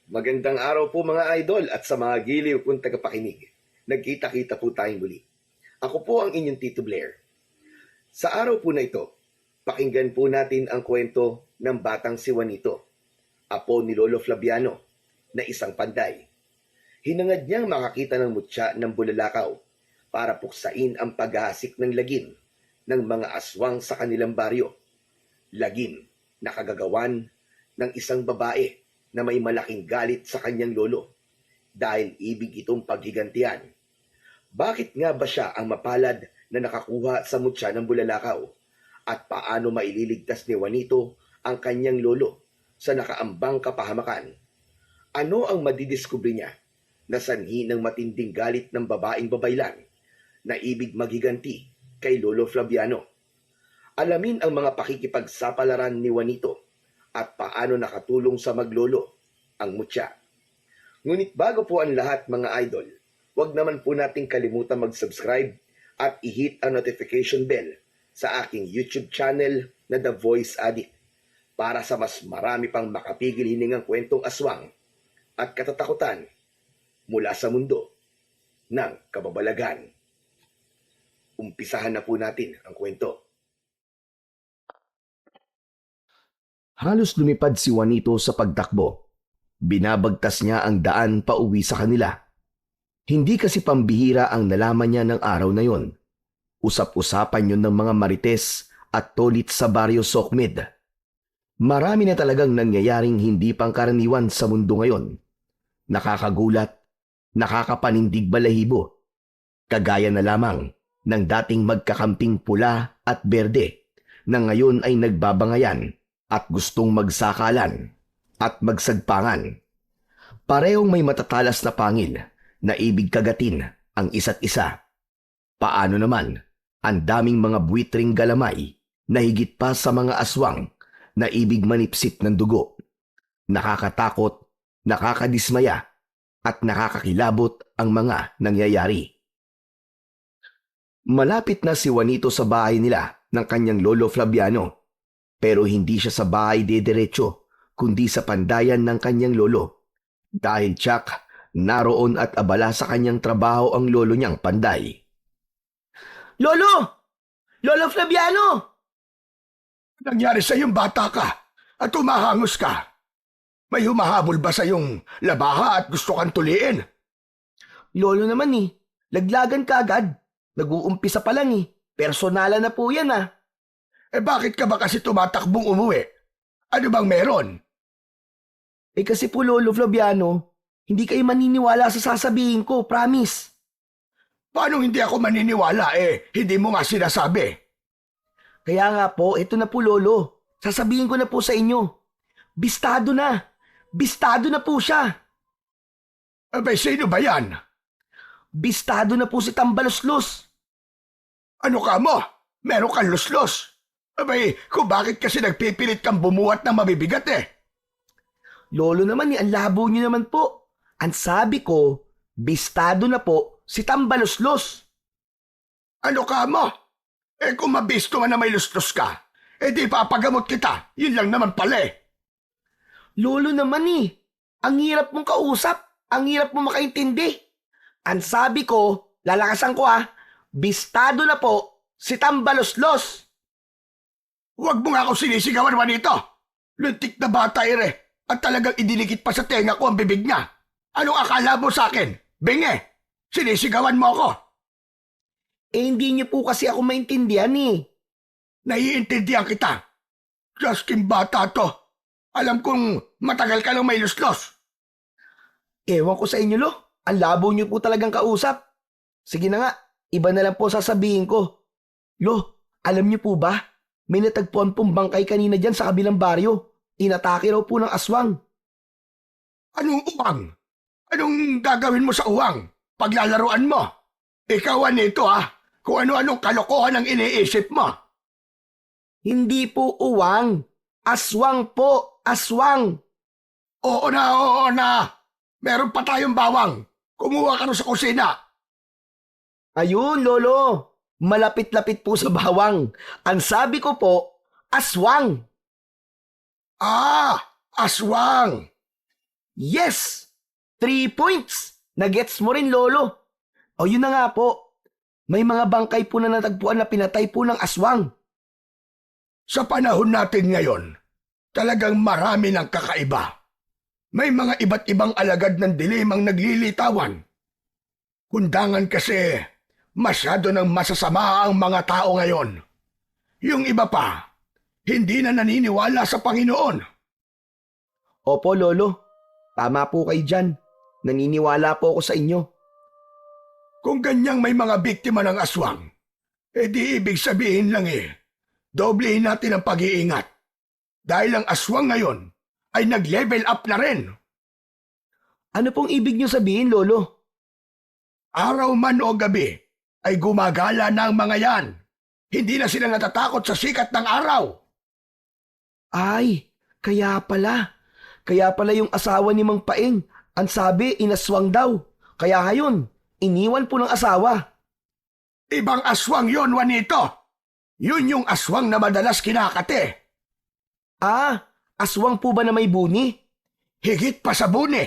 Magandang araw po mga idol at sa mga giliw kong tagapakinig. Nagkita-kita po tayong muli. Ako po ang inyong Tito Blair. Sa araw po na ito, pakinggan po natin ang kwento ng batang si Juanito, apo ni Lolo Flaviano, na isang panday. Hinangad niyang makakita ng mutya ng bulalakaw para puksain ang paghahasik ng lagim ng mga aswang sa kanilang baryo. Lagim na kagagawan ng isang babae na may malaking galit sa kanyang lolo dahil ibig itong paghigantihan. Bakit nga ba siya ang mapalad na nakakuha sa mutya ng bulalakaw? At paano maililigtas ni Juanito ang kanyang lolo sa nakaambang kapahamakan? Ano ang madidiskubre niya na sanhi ng matinding galit ng babaeng babaylan na ibig maghiganti kay Lolo Flaviano? Alamin ang mga pakikipagsapalaran ni Juanito at paano nakatulong sa maglolo ang mutya. Ngunit bago po ang lahat mga idol, huwag naman po nating kalimutan mag-subscribe at i-hit ang notification bell sa aking YouTube channel na The Voice Addict para sa mas marami pang makapigil hiningang kwentong aswang at katatakutan mula sa mundo ng kababalagan. Umpisahan na po natin ang kwento. Halos lumipad si Juanito sa pagtakbo. Binabagtas niya ang daan pauwi sa kanila. Hindi kasi pambihira ang nalaman niya ng araw na yon. Usap-usapan yun ng mga marites at tolit sa baryo Sokmed. Marami na talagang nangyayaring hindi pangkaraniwan sa mundo ngayon. Nakakagulat, nakakapanindig balahibo. Kagaya na lamang ng dating magkakamping pula at berde na ngayon ay nagbabangayan at gustong magsakalan at magsagpangan. Parehong may matatalas na pangil na ibig kagatin ang isa't isa. Paano naman ang daming mga buwitring galamay na higit pa sa mga aswang na ibig manipsip ng dugo? Nakakatakot, nakakadismaya at nakakakilabot ang mga nangyayari. Malapit na si Juanito sa bahay nila ng kanyang Lolo Flaviano. Pero hindi siya sa bahay dediretso, kundi sa pandayan ng kanyang lolo. Dahil tiyak, naroon at abala sa kanyang trabaho ang lolo niyang panday. Lolo! Lolo Flaviano! Nangyari sa iyong bata ka at humahangos ka? May humahabol ba sa iyong labaha at gusto kang tuliin? Lolo naman laglagan ka agad. Nag-uumpisa pa lang Personalan na po yan Bakit ka ba kasi tumatakbong umuwi? Ano bang meron? Kasi po Lolo Flaviano, hindi kayo maniniwala sa sasabihin ko, promise. Paano hindi ako maniniwala hindi mo nga sinasabi? Kaya nga po, ito na po Lolo. Sasabihin ko na po sa inyo. Bistado na. Bistado na po siya. Sino ba yan? Bistado na po si Tambaloslos. Ano ka mo? Meron kang luslos. Kung bakit kasi nagpipilit kang bumuhat ng mabibigat Lolo naman ang labo niyo naman po. Ang sabi ko, bistado na po si Tambaloslos. Ano ka mo? Kung mabisto man na may luslos ka, di papagamot kita. Yun lang naman pala Lolo naman ang hirap mong kausap. Ang hirap mong makaintindi. Ang sabi ko, lalakasan ko bistado na po si Tambaloslos. Huwag mo nga akong sinisigawan, Juanito. Luntik na bata at talagang idinikit pa sa tenga ko ang bibig niya. Anong akala mo sa akin? Binge! Sinisigawan mo ako. Hindi niyo po kasi ako maintindihan Naiintindihan kita. Justin bata to. Alam kong matagal ka lang may luslos. Ewan ko sa inyo, Lo. Ang labo niyo po talagang kausap. Sige na nga, iba na lang po sasabihin ko. Lo, alam niyo po ba? May natagpuan pong bangkay kanina dyan sa kabilang baryo. Inatake raw po ng aswang. Anong uwang? Anong gagawin mo sa uwang? Paglalaruan mo? Ikaw Juanito kung ano-anong kalokohan ang iniisip mo. Hindi po uwang. Aswang po, aswang. Oo na. Meron pa tayong bawang. Kumuha ka na sa kusina. Ayun, Lolo. Malapit-lapit po sa bawang. Ang sabi ko po, aswang. Aswang. Yes! 3 points! Nagets mo rin, Lolo. O yun na nga po. May mga bangkay po na natagpuan na pinatay po ng aswang. Sa panahon natin ngayon, talagang marami ng kakaiba. May mga iba't ibang alagad ng dilim ang naglilitawan. Kundangan kasi masyado ng masasama ang mga tao ngayon. Yung iba pa, hindi na naniniwala sa Panginoon. Opo, Lolo. Tama po kayo dyan. Naniniwala po ako sa inyo. Kung ganyang may mga biktima ng aswang, di ibig sabihin lang doblehin natin ang pag-iingat. Dahil ang aswang ngayon ay nag-level up na rin. Ano pong ibig niyo sabihin, Lolo? Araw man o gabi ay gumagala na ang mga yan. Hindi na sila natatakot sa sikat ng araw. Ay, kaya pala. Kaya pala yung asawa ni Mang Paeng, ang sabi, inaswang daw. Kaya ngayon, iniwan po ng asawa. Ibang aswang yon, Juanito. Yun yung aswang na madalas kinakate. Ah, aswang po ba na may buni? Higit pa sa buni.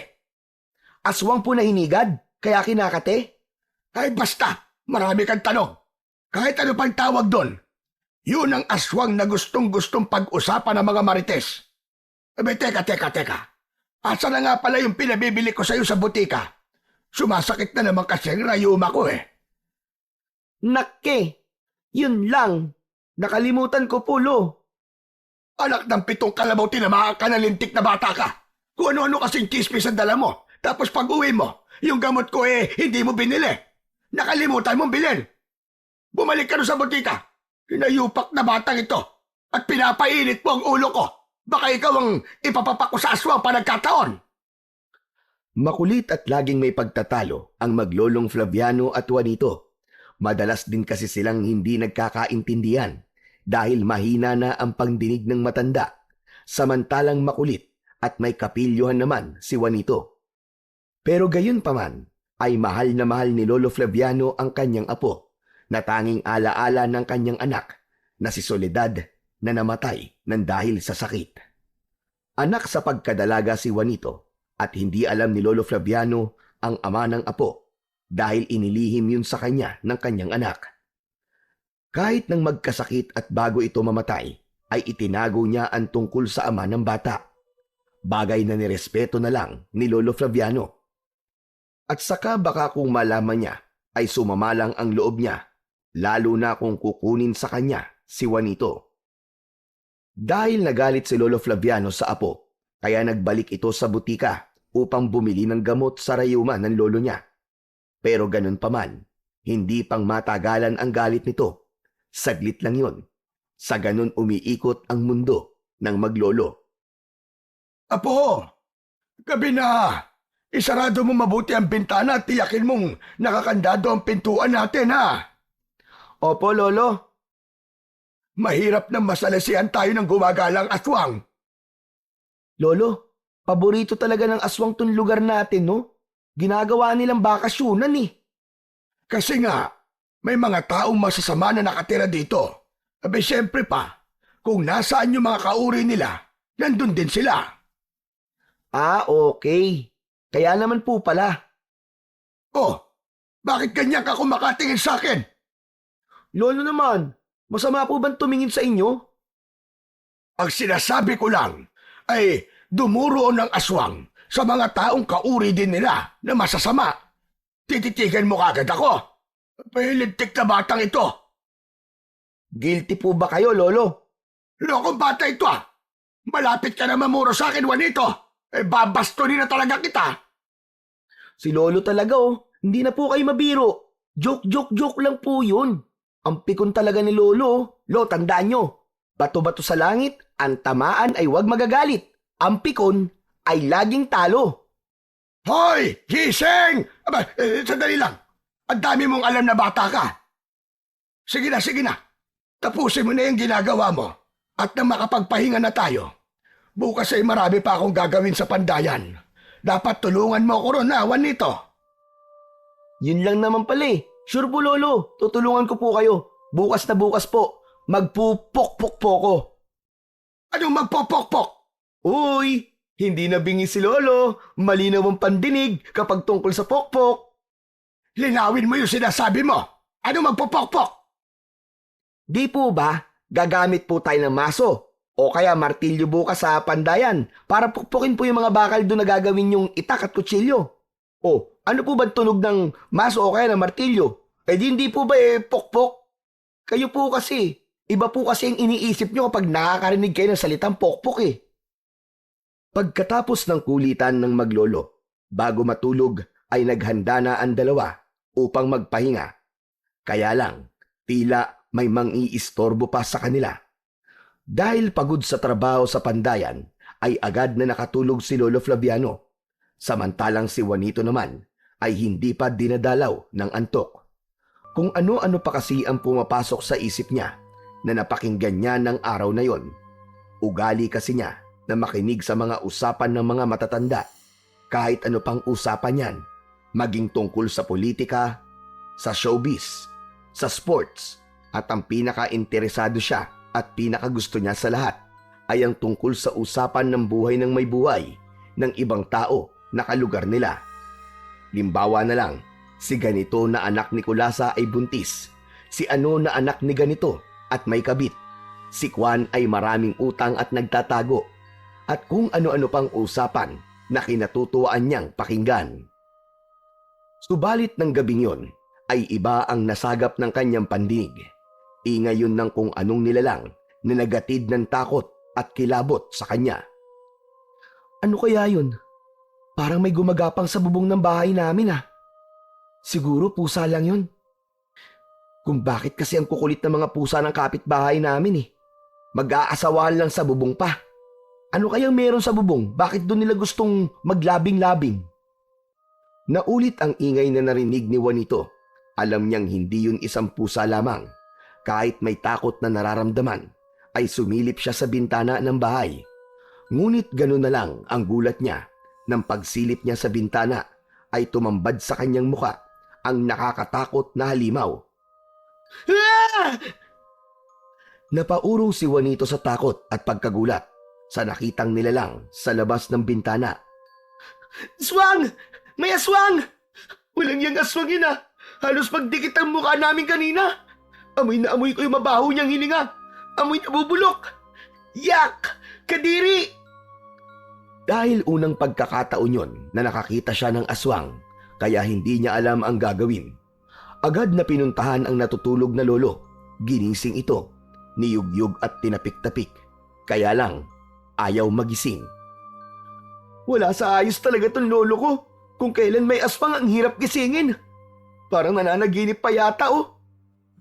Aswang po na hinigad, kaya kinakate? Ay basta, marami kang tanong. Kahit ano pang tawag doon, yun ang aswang na gustong-gustong pag-usapan ng mga marites. Teka. Asa na nga pala yung pinabibili ko sa'yo sa butika? Sumasakit na naman kasi ang rayuma ko Nakke, yun lang. Nakalimutan ko po, Lo. Anak ng 7 kalabaw, tinamaan ka na lintik na bata ka. Kung ano-ano kasing chismis ang dala mo. Tapos pag uwi mo, yung gamot ko hindi mo binili. Nakalimutan mong bilhin. Bumalik ka sa butika. Hinayupak na batang ito. At pinapainit mo ang ulo ko. Baka ikaw ang ipapapak ko sa aswang pa nagkataon. Makulit at laging may pagtatalo ang maglolong Flaviano at Juanito. Madalas din kasi silang hindi nagkakaintindihan dahil mahina na ang pangdinig ng matanda, samantalang makulit at may kapilyohan naman si Juanito. Pero gayon pa man, ay mahal na mahal ni Lolo Flaviano ang kanyang apo, na tanging alaala ng kanyang anak na si Soledad na namatay ng dahil sa sakit. Anak sa pagkadalaga si Juanito at hindi alam ni Lolo Flaviano ang ama ng apo dahil inilihim yun sa kanya ng kanyang anak. Kahit nang magkasakit at bago ito mamatay, ay itinago niya ang tungkol sa ama ng bata. Bagay na nirespeto na lang ni Lolo Flaviano. At saka baka kung malaman niya, ay sumama lang ang loob niya, lalo na kung kukunin sa kanya si Juanito. Dahil nagalit si Lolo Flaviano sa apo, kaya nagbalik ito sa butika upang bumili ng gamot sa rayuma ng lolo niya. Pero ganun pa man, hindi pang matagalan ang galit nito. Saglit lang yun. Sa ganun umiikot ang mundo ng maglolo. Apo, gabi na. Isarado mo mabuti ang bintana at tiyakin mong nakakandado ang pintuan natin, ha? Opo, Lolo. Mahirap na masalasihan tayo ng gumagalang aswang. Lolo, paborito talaga ng aswang tong lugar natin, no? Ginagawa nilang bakasyunan Kasi nga, may mga taong masasama na nakatira dito. Abe, siyempre pa, kung nasaan yung mga kauri nila, nandun din sila. Ah, okay. Kaya naman po pala. Oh, bakit ganyan ka kumakatingin sa akin? Lolo naman, masama po bang tumingin sa inyo? Ang sinasabi ko lang ay dumuroon ng aswang sa mga taong kauri din nila na masasama. Tititigan mo kagad ako. Pahilintik na batang ito. Guilty po ba kayo, Lolo? Lokong bata ito Malapit ka na mamuro sa akin, Juanito. Babastonin na talaga kita. Si Lolo talaga hindi na po kayo mabiro. Joke lang po yun. Ang pikon talaga ni Lolo. Lo, tandaan nyo. Bato-bato sa langit, ang tamaan ay huwag magagalit. Ang pikon ay laging talo. Hoy! Gising! Aba, sandali lang. Ang dami mong alam na bata ka. Sige na. Tapusin mo na yung ginagawa mo. At nang makapagpahinga na tayo, bukas ay marami pa akong gagawin sa pandayan. Dapat tulungan mo ako ron, Juanito. Yun lang naman pala. Sure po, Lolo. Tutulungan ko po kayo. Bukas na bukas po. Magpupokpok po ko. Anong magpopokpok? Uy! Hindi na bingi si Lolo, malinaw ang pandinig kapag tungkol sa pokpok. Linawin mo yung sinasabi mo. Ano magpupokpok? Di po ba, gagamit po tayo ng maso o kaya martilyo bukas sa pandayan para pukpukin po yung mga bakal doon na gagawin yung itak at kutsilyo. O, ano po ba tunog ng maso o kaya ng martilyo? Hindi po ba pokpok? Kayo po kasi, iba po kasi ang iniisip nyo kapag nakakarinig kayo ng salitang pokpok eh. Pagkatapos ng kulitan ng maglolo, bago matulog ay naghanda na ang dalawa upang magpahinga. Kaya lang, tila may mang-iistorbo pa sa kanila. Dahil pagod sa trabaho sa pandayan, ay agad na nakatulog si Lolo Flaviano. Samantalang si Juanito naman ay hindi pa dinadalaw ng antok. Kung ano-ano pa kasi ang pumapasok sa isip niya na napakinggan niya ng araw na yon. Ugali kasi niya na makinig sa mga usapan ng mga matatanda, kahit ano pang usapan yan, maging tungkol sa politika, sa showbiz, sa sports, at ang pinaka-interesado siya at pinaka-gusto niya sa lahat ay ang tungkol sa usapan ng buhay ng may buhay ng ibang tao na kalugar nila. Limbawa na lang, si ganito na anak ni Kulasa ay buntis, si ano na anak ni ganito at may kabit, si Juan ay maraming utang at nagtatago, at kung ano-ano pang usapan na kinatutuwaan niyang pakinggan. Subalit ng gabing yon ay iba ang nasagap ng kanyang pandinig. Ingay yun ng kung anong nilalang na nagatid ng takot at kilabot sa kanya. Ano kaya yun? Parang may gumagapang sa bubong ng bahay namin ah. Siguro pusa lang yun. Kung bakit kasi ang kukulit ng mga pusa ng kapitbahay namin eh. Mag-aasawahan lang sa bubong pa. Ano kayang meron sa bubong? Bakit doon nila gustong maglabing-labing? Naulit ang ingay na narinig ni Juanito. Alam niyang hindi yun isang pusa lamang. Kahit may takot na nararamdaman, ay sumilip siya sa bintana ng bahay. Ngunit gano'n na lang ang gulat niya nang pagsilip niya sa bintana ay tumambad sa kanyang muka ang nakakatakot na halimaw. Ah! Napaurong si Juanito sa takot at pagkagulat sa nakitang nilalang sa labas ng bintana. Aswang! May aswang! Walang yang aswang yun ah! Halos pagdikit ang mukha namin kanina. Amoy na amoy ko yung mabaho niyang hininga. Amoy na bubulok. Yak! Kadiri! Dahil unang pagkakataon yon na nakakita siya ng aswang, kaya hindi niya alam ang gagawin. Agad na pinuntahan ang natutulog na lolo. Ginising ito, niyugyug at tinapik-tapik. Kaya lang, ayaw magising. Wala sa ayos talaga tong lolo ko. Kung kailan may aswang ang hirap gisingin. Parang nananaginip pa yata oh.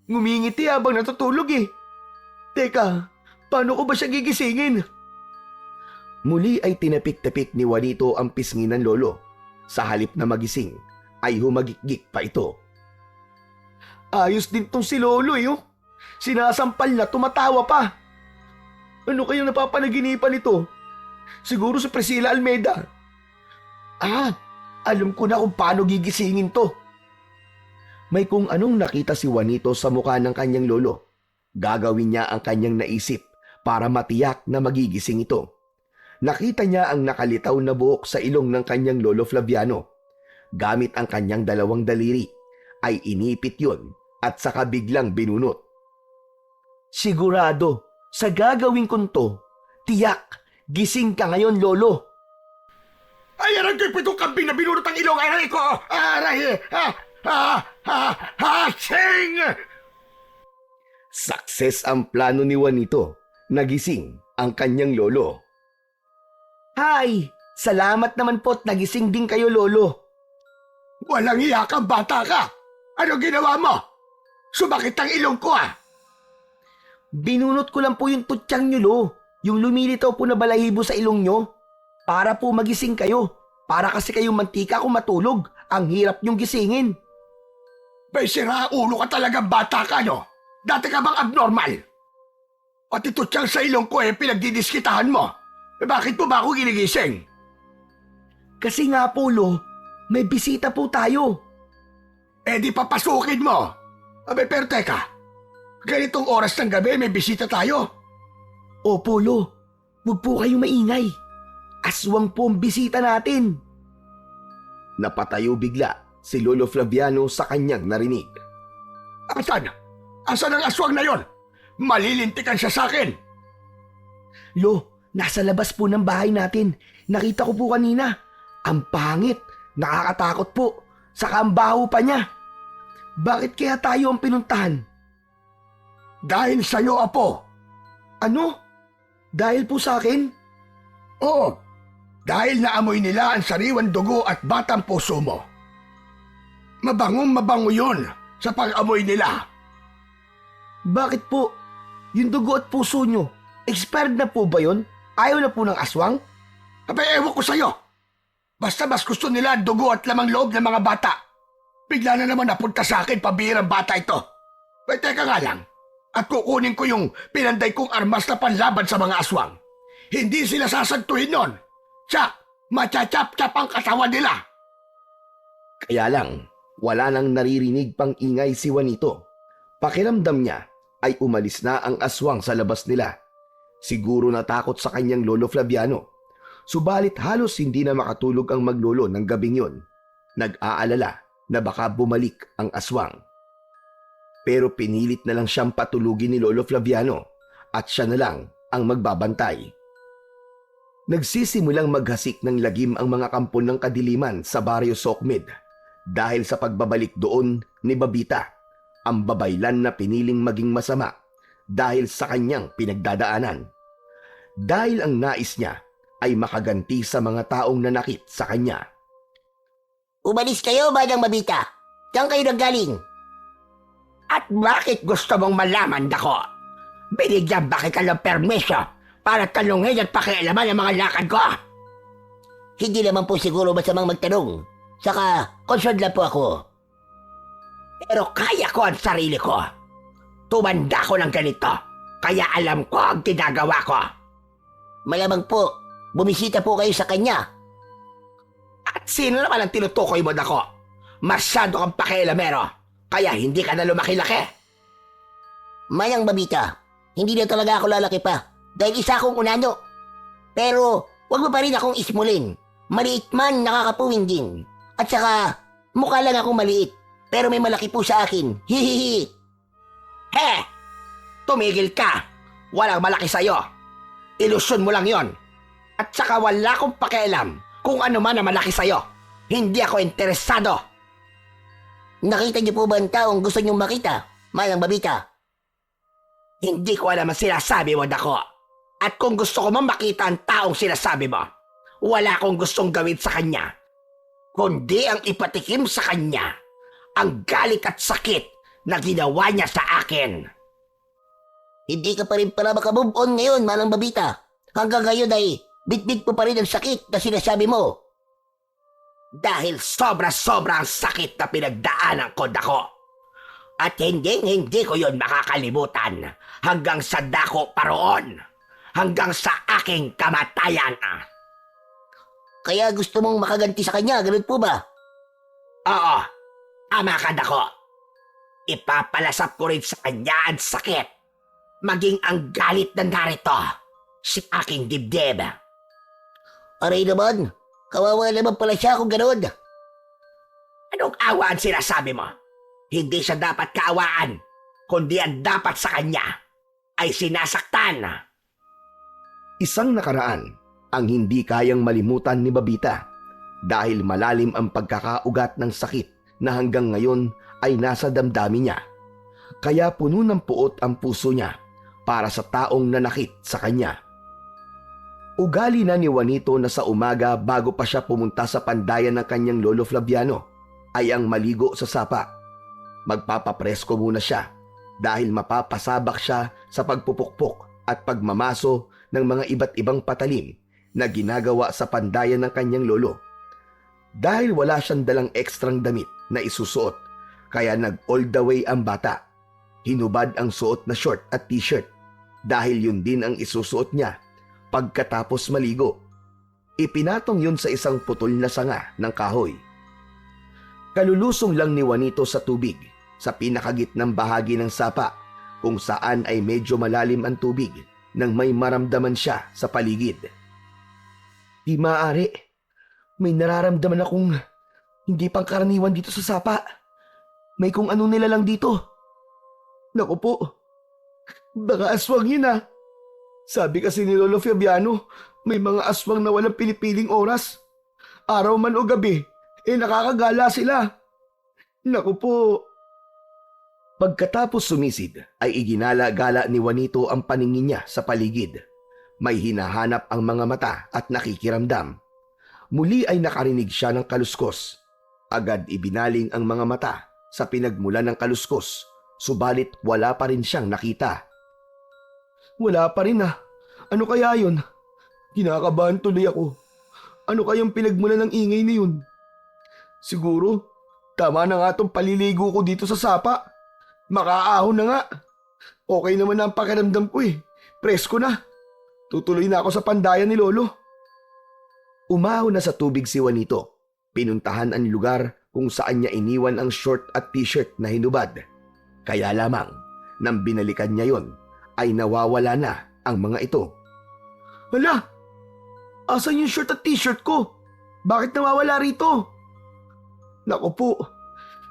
Ngumingiti habang natutulog eh. Teka, paano ko ba siya gigisingin? Muli ay tinapik-tapik ni Juanito ang pisngi ng lolo. Sa halip na magising, ay humagikgik pa ito. Ayos din tong si lolo eh oh. Sinasampal na tumatawa pa. Ano kayang napapanaginipan nito? Siguro si Priscilla Almeida. Alam ko na kung paano gigisingin to. May kung anong nakita si Juanito sa mukha ng kanyang lolo. Gagawin niya ang kanyang naisip para matiyak na magigising ito. Nakita niya ang nakalitaw na buhok sa ilong ng kanyang lolo Flaviano. Gamit ang kanyang dalawang daliri, ay inipit yun at saka biglang binunot. Sigurado, sa gagawin kong to, tiyak, gising ka ngayon lolo. Ay, aray ko'y pitong kambing na binunot ang ilong, aray ko! Aray! Sing! Success ang plano ni Juanito. Nagising ang kanyang lolo. Hay! Salamat naman po't nagising din kayo lolo. Walang iya kang bata ka! Ano ginawa mo? Sumakit ang ilong ko ah! Binunot ko lang po yung tutyang nyo lo. Yung lumilitaw po na balahibo sa ilong nyo. Para po magising kayo. Para kasi kayong mantika kung matulog. Ang hirap nyong gisingin. May sira ulo ka talagang bata ka, no? Dati ka bang abnormal? At ito tiyang sa ilong ko pinagdidiskitahan mo. Bakit mo ba ako ginigising? Kasi nga po lo, may bisita po tayo. Di papasukin mo. Abay, pero teka. Ganitong oras ng gabi may bisita tayo. Opo lo, huwag po kayong maingay. Aswang po ang bisita natin. Napatayo bigla si Lolo Flaviano sa kanyang narinig. Asan? Asan ang aswang na yon? Malilintikan siya sa akin. Lo, nasa labas po ng bahay natin. Nakita ko po kanina. Ang pangit, nakakatakot po. Saka ang baho pa niya. Bakit kaya tayo ang pinuntahan? Dahil sa'yo, Apo. Ano? Dahil po sa akin? Oo, dahil naamoy nila ang sariwang dugo at batang puso mo. Mabangong mabango yun sa pag-amoy nila. Bakit po? Yung dugo at puso nyo, expired na po ba yun? Ayaw na po ng aswang? Abay, ewan ko sa'yo. Basta mas gusto nila ang dugo at lamang loob ng mga bata. Bigla na naman napunta sa akin pabirang bata ito. Ay, teka nga lang. At kukunin ko yung pinanday kong armas na panlaban sa mga aswang. Hindi sila sasantuhin nun. Siya, matchachap-chap ang katawan nila. Kaya lang, wala nang naririnig pang ingay si Juanito. Pakiramdam niya ay umalis na ang aswang sa labas nila. Siguro natakot sa kanyang Lolo Flaviano. Subalit halos hindi na makatulog ang maglolo ng gabing yun. Nag-aalala na baka bumalik ang aswang. Pero pinilit na lang siyang patulugin ni Lolo Flaviano at siya na lang ang magbabantay. Nagsisimulang maghasik ng lagim ang mga kampon ng kadiliman sa Barrio Sokmed dahil sa pagbabalik doon ni Babita, ang babaylan na piniling maging masama dahil sa kanyang pinagdadaanan. Dahil ang nais niya ay makaganti sa mga taong nanakit sa kanya. Umalis kayo, Manang Babita. Saan kayo nanggaling? At bakit gusto mong malaman, Dako? Binigyan ba kita ng permiso para tanungin at pakialaman ang mga lakad ko? Hindi naman po siguro masamang magtanong. Saka, concerned lang po ako. Pero kaya ko ang sarili ko. Tumanda ko ng ganito, kaya alam ko ang ginagawa ko. Malamang po, bumisita po kayo sa kanya. At sino naman ang tinutukoy mo, Dako? Masyado kang pakialamero, kaya hindi ka na lumaki-laki. Manang Babita, hindi na talaga ako lalaki pa dahil isa akong unano. Pero, wag mo pa rin akong ismulin. Maliit man, nakakapuwing din. At saka, mukha lang akong maliit, pero may malaki po sa akin. Hihihi. He! Tumigil ka! Walang malaki sa'yo. Ilusyon mo lang yon. At saka wala akong pakialam kung ano man ang malaki sa'yo. Hindi ako interesado. Nakita niyo po ba ang taong gusto niyong makita, Manang Babita? Hindi ko alam ang sinasabi mo, Dako. At kung gusto ko man makita ang taong sinasabi mo, wala akong gustong gawin sa kanya, kundi ang ipatikim sa kanya ang galit at sakit na ginawa niya sa akin. Hindi ka pa rin pala makamove on ngayon, Manang Babita. Hanggang ngayon ay bitbit mo pa rin ang sakit na sinasabi mo. Dahil sobra-sobra ang sakit na pinagdaanan ko, Dako. At hindi ko yon makakalimutan hanggang sa dako paroon. Hanggang sa aking kamatayan. Kaya gusto mong makaganti sa kanya, ganun po ba? Oo, ama ka, Dako. Ipapalasap ko rin sa kanya ang sakit. Maging ang galit na narito si aking dibdib. Aray naman, kawawa naman pala siya kung ganun. Anong awa ang sinasabi mo? Hindi siya dapat kaawaan, kundi ang dapat sa kanya ay sinasaktan. Isang nakaraan ang hindi kayang malimutan ni Babita dahil malalim ang pagkakaugat ng sakit na hanggang ngayon ay nasa damdamin niya. Kaya puno ng puot ang puso niya para sa taong nanakit sa kanya. Ugali na ni Juanito na sa umaga bago pa siya pumunta sa pandayan ng kanyang Lolo Flaviano ay ang maligo sa sapa. Magpapapresko muna siya dahil mapapasabak siya sa pagpupukpok at pagmamaso ng mga iba't ibang patalim na ginagawa sa pandayan ng kanyang lolo. Dahil wala siyang dalang ekstrang damit na isusuot, kaya nag-all the way ang bata. Hinubad ang suot na short at t-shirt dahil yun din ang isusuot niya pagkatapos maligo. Ipinatong yun sa isang putol na sanga ng kahoy. Kalulusong lang ni Juanito sa tubig sa pinakagitnang bahagi ng sapa kung saan ay medyo malalim ang tubig nang may maramdaman siya sa paligid. Di maaari. May nararamdaman akong hindi pangkaraniwan dito sa sapa. May kung ano nila lang dito. Naku po, baka aswang yun ah. Sabi kasi ni Lolo Fabiano, may mga aswang na walang pinipiling oras. Araw man o gabi, nakakagala sila. Naku po. Pagkatapos sumisid, ay iginala-gala ni Juanito ang paningin niya sa paligid. May hinahanap ang mga mata at nakikiramdam. Muli ay nakarinig siya ng kaluskos. Agad ibinaling ang mga mata sa pinagmulan ng kaluskos, subalit wala pa rin siyang nakita. Wala pa rin ah. Ano kaya yun? Kinakabahan tuloy ako. Ano kayang pinagmulan ng ingay na yun? Siguro, tama na nga tong paliligo ko dito sa sapa. Makaahon na nga. Okay naman na ang pakiramdam ko eh. Presko na. Tutuloy na ako sa pandayan ni Lolo. Umahon na sa tubig si Juanito. Pinuntahan ang lugar kung saan niya iniwan ang short at t-shirt na hinubad. Kaya lamang, nang binalikan niya yon, ay nawawala na ang mga ito. Hala! Asan yung short at t-shirt ko? Bakit nawawala rito? Naku po,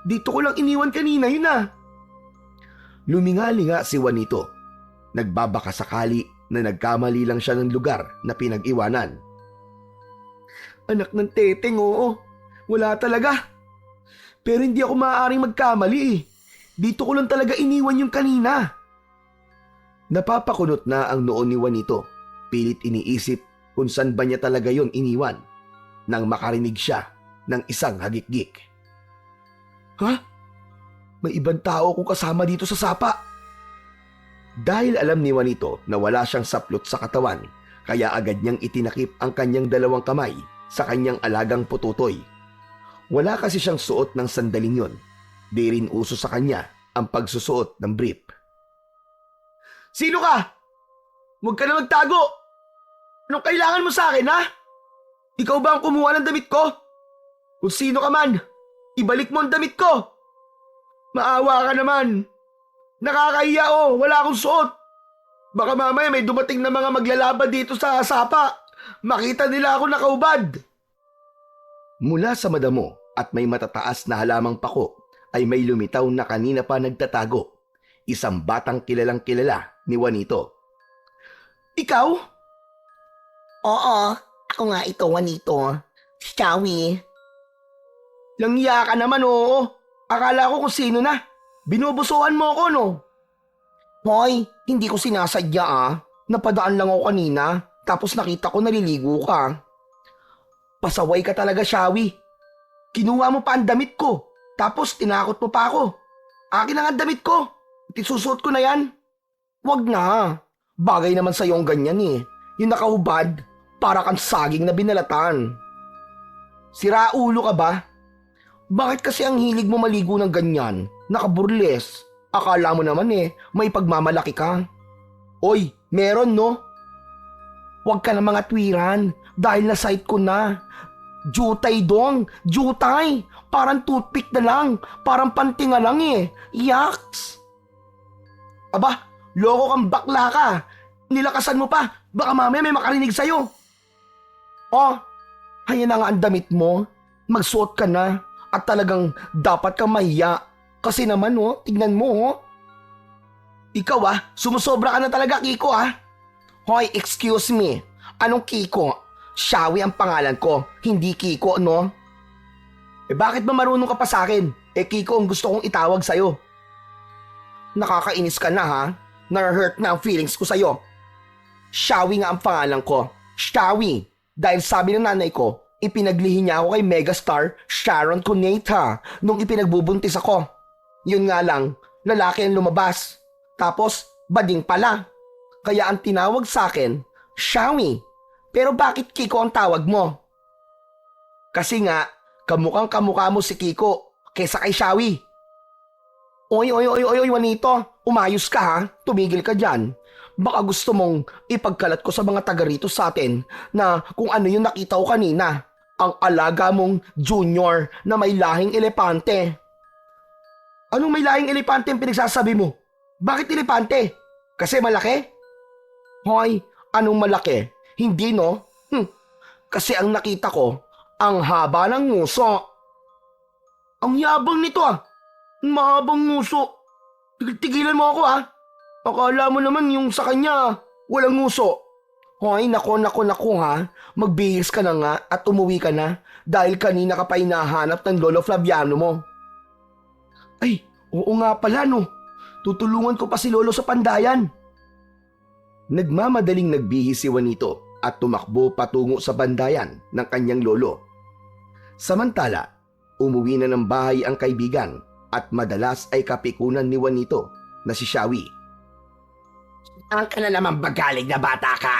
dito ko lang iniwan kanina yun ah. Lumingali-nga si Juanito. Nagbabaka sakali na nagkamali lang siya ng lugar na pinag-iwanan. Anak ng teteng, oo. Wala talaga. Pero hindi ako maaaring magkamali eh. Dito ko lang talaga iniwan yung kanina. Napapakunot na ang noon ni Juanito. Pilit iniisip kung saan ba niya talaga yon iniwan nang makarinig siya ng isang hagikgik. Ha? May ibang tao akong kasama dito sa sapa. Dahil alam ni Juanito na wala siyang saplot sa katawan, kaya agad niyang itinakip ang kanyang dalawang kamay sa kanyang alagang pututoy. Wala kasi siyang suot ng sandaling yon. Di rin uso sa kanya ang pagsusuot ng brief. Sino ka? Huwag ka na magtago! Anong kailangan mo sa akin, ha? Ikaw ba ang kumuha ng damit ko? Kung sino ka man, ibalik mo ang damit ko! Maawa ka naman! Nakakahiya oh, wala akong suot! Baka mamaya may dumating na mga maglalaban dito sa sapa. Makita nila ako nakaubad! Mula sa madamo at may matataas na halamang pako ay may lumitaw na kanina pa nagtatago. Isang batang kilalang kilala ni Juanito. Ikaw? Oo, ako nga ito, Juanito. Shawi. Langya ka naman oo. Akala ko kung sino na. Binubusuhan mo ako no. Hoy, hindi ko sinasadya ah. Napadaan lang ako kanina. Tapos nakita ko naliligo ka. Pasaway ka talaga, Shawi. Kinuha mo pa ang damit ko. Tapos tinakot mo pa ako. Akin ang damit ko. Isusuot ko na yan. Wag na. Bagay naman sa'yo ang ganyan eh. Yung nakahubad, para kang saging na binalatan. Sira ulo ka ba? Bakit kasi ang hilig mo maligo ng ganyan? Nakaburles. Akala mo naman eh, may pagmamalaki ka. Oy, meron no? Huwag ka na mga twiran dahil na-sight ko na. Jutay dong, jutay. Parang toothpick na lang, parang pantinga lang eh. Yaks! Aba, loko kang bakla ka. Nilakasan mo pa, baka mamaya may makarinig sa'yo. Oh, hayan na nga ang damit mo. Magsuot ka na at talagang dapat kang mahiya. Kasi naman oh, tignan mo oh. Ikaw sumusobra ka na talaga, Kiko Hoy, excuse me. Anong Kiko? Shawi ang pangalan ko, hindi Kiko, no? Bakit ba marunong ka pa sa akin? Kiko ang gusto kong itawag sa'yo. Nakakainis ka na ha? Na-hurt na ang feelings ko sa'yo. Shawi nga ang pangalan ko. Shawi. Dahil sabi ng nanay ko, ipinaglihi niya ako kay megastar Sharon Cuneta nung ipinagbubuntis ako. Yun nga lang, lalaki ang lumabas. Tapos, bading pala. Kaya ang tinawag sa akin, Shawi. Pero bakit Kiko ang tawag mo? Kasi nga, kamukhang kamukha mo si Kiko kesa kay Shawi. Oy, Juanito, umayos ka ha? Tumigil ka dyan. Baka gusto mong ipagkalat ko sa mga taga rito sa atin na kung ano yung nakita ko kanina. Ang alaga mong junior na may lahing elepante. Anong may lahing elepante ang pinagsasabi mo? Bakit elepante? Kasi malaki? Hoy, anong malaki? Hindi no? Kasi ang nakita ko, ang haba ng nguso. Ang yabang nito ah. Mahabang nguso. Tigilan mo ako ah. Akala mo naman yung sa kanya, walang nguso. Hoy, nako ha. Magbihis ka na nga at umuwi ka na dahil kanina ka pa hinahanap ng Lolo Flaviano mo. Ay, oo nga pala no. Tutulungan ko pa si Lolo sa pandayan. Nagmamadaling nagbihis si Juanito at tumakbo patungo sa bandayan ng kanyang lolo. Samantala, umuwi na ng bahay ang kaibigan at madalas ay kapikunan ni Juanito na si Shawi. Saan ka na naman bagaling na bata ka?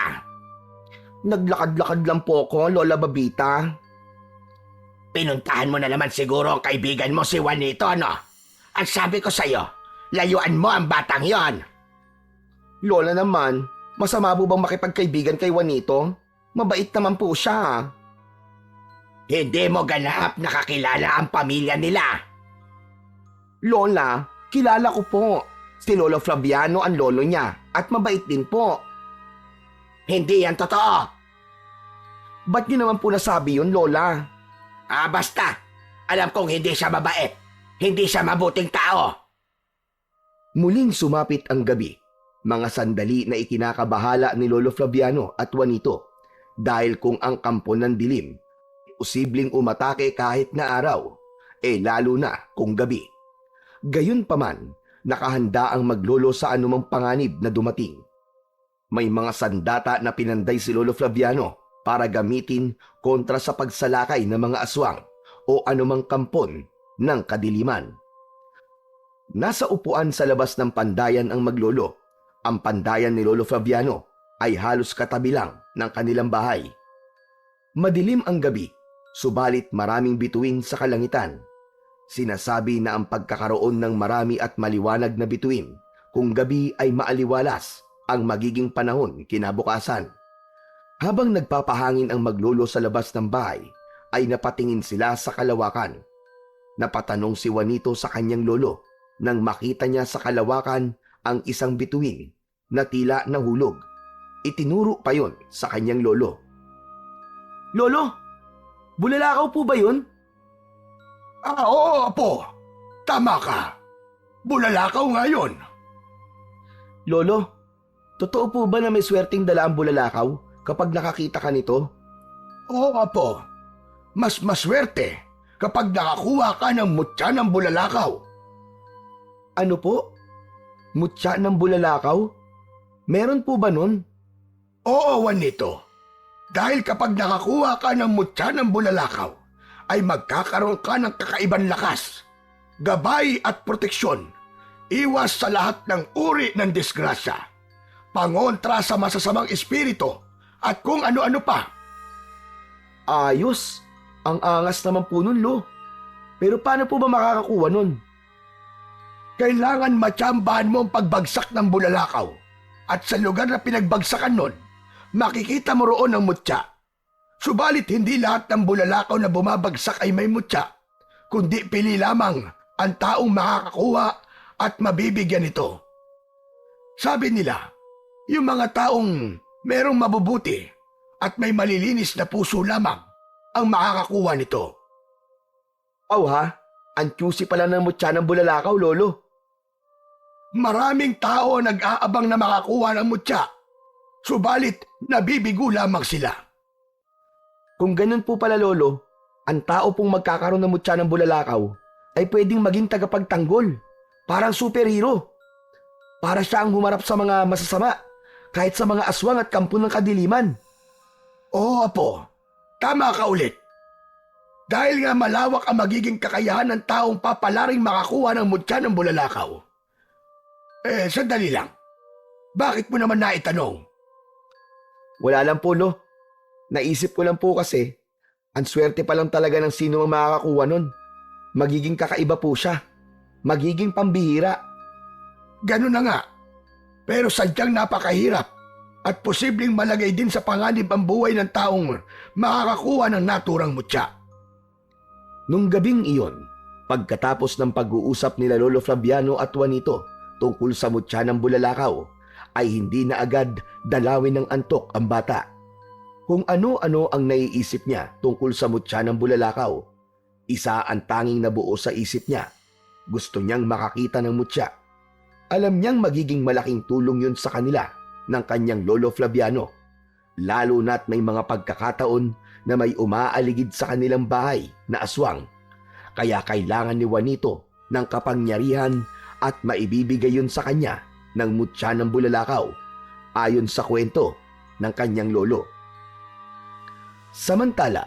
Naglakad-lakad lang po ko, Lola Babita. Pinuntahan mo na naman siguro ang kaibigan mo si Juanito, no? At sabi ko sa'yo, layuan mo ang batang yon. Lola naman, masama po bang makipagkaibigan kay Juanito? Mabait naman po siya. Hindi mo ganap nakakilala ang pamilya nila. Lola, kilala ko po. Si Lolo Flaviano ang lolo niya at mabait din po. Hindi yan totoo. Ba't niyo naman po nasabi yun, Lola? Basta. Alam kong hindi siya mabait. Hindi siya mabuting tao. Muling sumapit ang gabi. Mga sandali na ikinakabahala ni Lolo Flaviano at Juanito dahil kung ang kampo ng dilim, posibleng umatake kahit na araw, lalo na kung gabi. Gayunpaman, nakahanda ang maglolo sa anumang panganib na dumating. May mga sandata na pinanday si Lolo Flaviano para gamitin kontra sa pagsalakay ng mga aswang o anumang kampon ng kadiliman. Nasa upuan sa labas ng pandayan ang maglolo. Ang pandayan ni Lolo Flaviano ay halos katabi lang ng kanilang bahay. Madilim ang gabi, subalit maraming bituin sa kalangitan. Sinasabi na ang pagkakaroon ng marami at maliwanag na bituin kung gabi ay maaliwalas ang magiging panahon kinabukasan. Habang nagpapahangin ang maglolo sa labas ng bahay, ay napatingin sila sa kalawakan. Napatanong si Juanito sa kanyang lolo nang makita niya sa kalawakan ang isang bituin na tila nahulog. Itinuro pa yon sa kanyang lolo. Lolo, bulalakaw po ba yun? Oo, Apo. Tama ka. Bulalakaw nga yun. Lolo, totoo po ba na may swerteng dala ang bulalakaw kapag nakakita ka nito? Oo, Apo. Mas maswerte kapag nakakuha ka ng mutya ng bulalakaw. Ano po? Mutya ng bulalakaw? Meron po ba nun? Oo, Juanito. Dahil kapag nakakuha ka ng mutya ng bulalakaw, ay magkakaroon ka ng kakaibang lakas, gabay at proteksyon, iwas sa lahat ng uri ng disgrasya, pangontra sa masasamang espiritu, at kung ano-ano pa. Ayos! Ang angas naman po nun, Lo. Pero paano po ba makakakuha nun? Kailangan matsambahan mo ang pagbagsak ng bulalakaw, at sa lugar na pinagbagsakan nun, makikita mo roon ang mutya. Subalit hindi lahat ng bulalakaw na bumabagsak ay may mutya, kundi pili lamang ang taong makakakuha at mabibigyan nito. Sabi nila, yung mga taong merong mabubuti at may malilinis na puso lamang ang makakakuha nito. Aw ha? Ang juicy pala ng mutya ng bulalakaw, Lolo. Maraming tao nag-aabang na makakuha ng mutya, subalit nabibigo lamang sila. Kung ganun po pala, Lolo, ang tao pong magkakaroon ng mutya ng bulalakaw ay pwedeng maging tagapagtanggol. Parang superhero. Para siya ang humarap sa mga masasama, kahit sa mga aswang at kampo ng kadiliman. Oo, Apo. Tama ka ulit. Dahil nga malawak ang magiging kakayahan ng taong papalaring makakuha ng mutya ng bulalakaw. Sandali lang. Bakit mo naman naitanong? Wala lang po, Lo. Naisip ko lang po kasi, ang swerte pa lang talaga ng sino ang makakakuha nun. Magiging kakaiba po siya. Magiging pambihira. Ganun na nga. Pero sadyang napakahirap at posibleng malagay din sa panganib ang buhay ng taong makakakuha ng naturang mutya. Nung gabing iyon, pagkatapos ng pag-uusap nila Lolo Flaviano at Juanito tungkol sa mutya ng bulalakaw, ay hindi na agad dalawin ng antok ang bata. Kung ano-ano ang naiisip niya tungkol sa mutya ng bulalakaw, isa ang tanging nabuo sa isip niya. Gusto niyang makakita ng mutya. Alam niyang magiging malaking tulong yun sa kanila ng kanyang lolo Flaviano, lalo na't may mga pagkakataon na may umaaligid sa kanilang bahay na aswang. Kaya kailangan ni Juanito ng kapangyarihan at maibibigay yun sa kanya ng mutya ng bulalakaw ayon sa kwento ng kanyang lolo. Samantala,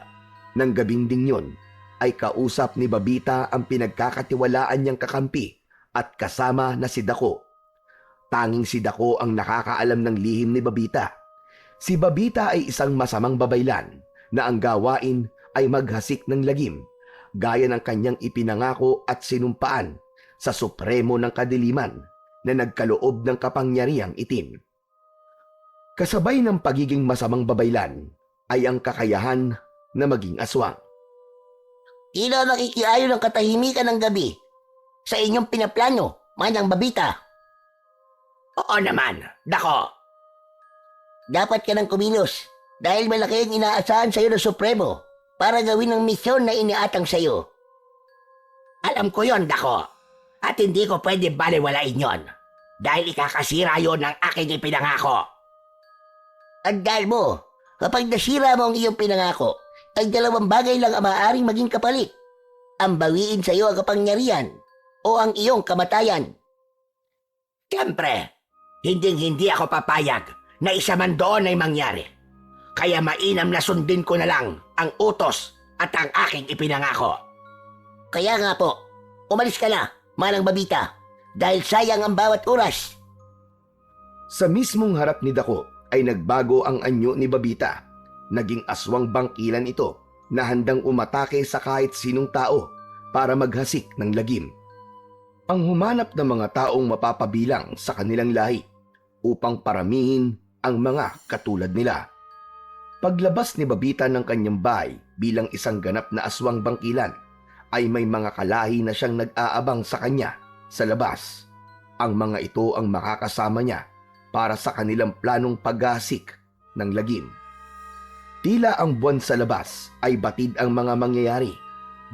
ng gabing ding yun ay kausap ni Babita ang pinagkakatiwalaan niyang kakampi at kasama na si Dako. Tanging si Dako ang nakakaalam ng lihim ni Babita. Si Babita ay isang masamang babaylan na ang gawain ay maghasik ng lagim, gaya ng kanyang ipinangako at sinumpaan sa Supremo ng Kadiliman na nagkaloob ng kapangyarihang itim. Kasabay ng pagiging masamang babaylan ay ang kakayahan na maging aswang. Tila nakikiayo ng katahimikan ng gabi sa inyong pinaplano, Manang Babita. Oo naman, Dako. Dapat ka nang kumilos dahil malaki ang inaasahan sa'yo ng Supremo para gawin ang misyon na iniatang sa'yo. Alam ko yon, Dako. At hindi ko pwede baliwalain yon dahil ikakasira yon ng aking ipinangako. Andal mo, kapag nasira mo ang iyong pinangako, ay dalawang bagay lang ang maaaring maging kapalit. Ang bawiin sa iyo ang kapangyarihan o ang iyong kamatayan. Siyempre, hindi ako papayag na isa man doon ay mangyari. Kaya mainam na sundin ko na lang ang utos at ang aking ipinangako. Kaya nga po, umalis ka na, Manang Babita, dahil sayang ang bawat oras. Sa mismong harap ni Dako ay nagbago ang anyo ni Babita. Naging aswang bangkilan ito na handang umatake sa kahit sinong tao para maghasik ng lagim. Ang humanap ng mga taong mapapabilang sa kanilang lahi upang paramihin ang mga katulad nila. Paglabas ni Babita ng kanyang bahay bilang isang ganap na aswang bangkilan, ay may mga kalahi na siyang nag-aabang sa kanya sa labas. Ang mga ito ang makakasama niya para sa kanilang planong paghasik ng lagim. Tila ang buwan sa labas ay batid ang mga mangyayari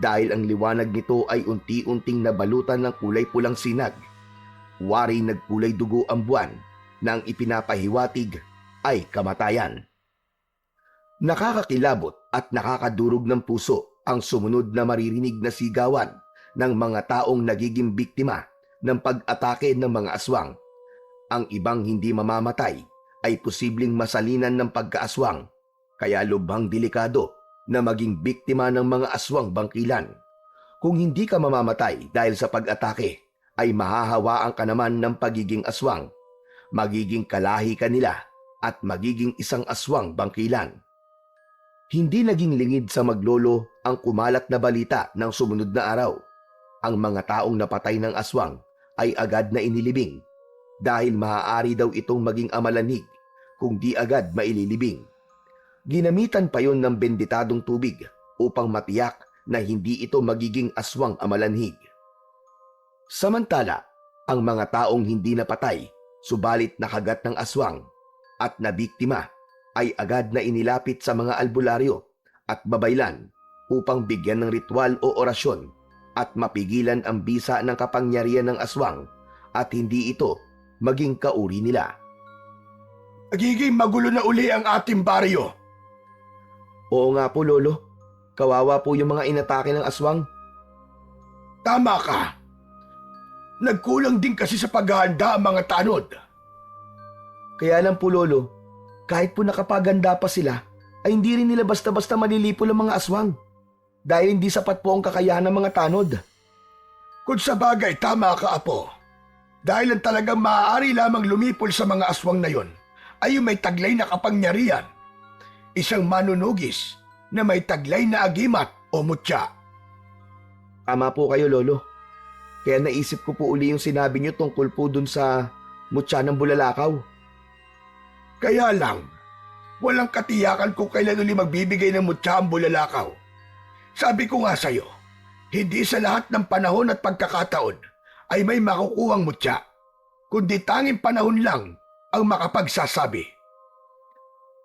dahil ang liwanag nito ay unti-unting nabalutan ng kulay pulang sinag. Wari nagkulay dugo ang buwan na ang ipinapahiwatig ay kamatayan. Nakakakilabot at nakakadurog ng puso ang sumunod na maririnig na sigawan ng mga taong nagiging biktima ng pag-atake ng mga aswang. Ang ibang hindi mamamatay ay posibleng masalinan ng pagkaaswang. Kaya lubhang delikado na maging biktima ng mga aswang bangkilan. Kung hindi ka mamamatay dahil sa pag-atake, ay mahahawaan ka naman ng pagiging aswang. Magiging kalahi ka nila at magiging isang aswang bangkilan. Hindi naging lingid sa maglolo ang kumalat na balita ng sumunod na araw. Ang mga taong napatay ng aswang ay agad na inilibing dahil maaari daw itong maging amalanhig kung di agad maililibing. Ginamitan pa yon ng benditadong tubig upang matiyak na hindi ito magiging aswang amalanhig. Samantala, ang mga taong hindi napatay, subalit nakagat ng aswang at nabiktima ay agad na inilapit sa mga albularyo at babaylan upang bigyan ng ritual o orasyon at mapigilan ang bisa ng kapangyarihan ng aswang at hindi ito maging kauri nila. Nagiging magulo na uli ang ating baryo. Oo nga po, Lolo. Kawawa po yung mga inatake ng aswang. Tama ka. Nagkulang din kasi sa paghahanda ang mga tanod. Kaya lang po, Lolo, kahit po nakapaganda pa sila, ay hindi rin nila basta-basta malilipol ang mga aswang. Dahil hindi sapat po ang kakayahan ng mga tanod. Kung sa bagay, tama ka, Apo. Dahil ang talagang maaari lamang lumipol sa mga aswang na yon ay yung may taglay na kapangyarihan. Isang manunugis na may taglay na agimat o mutya. Tama po kayo, Lolo. Kaya naisip ko po uli yung sinabi niyo tungkol po dun sa mutya ng bulalakaw. Kaya lang, walang katiyakan kung kailan uli magbibigay ng mutya ang bulalakaw. Sabi ko nga sa'yo, hindi sa lahat ng panahon at pagkakataon ay may makukuhang mutya, kundi tanging panahon lang ang makapagsasabi.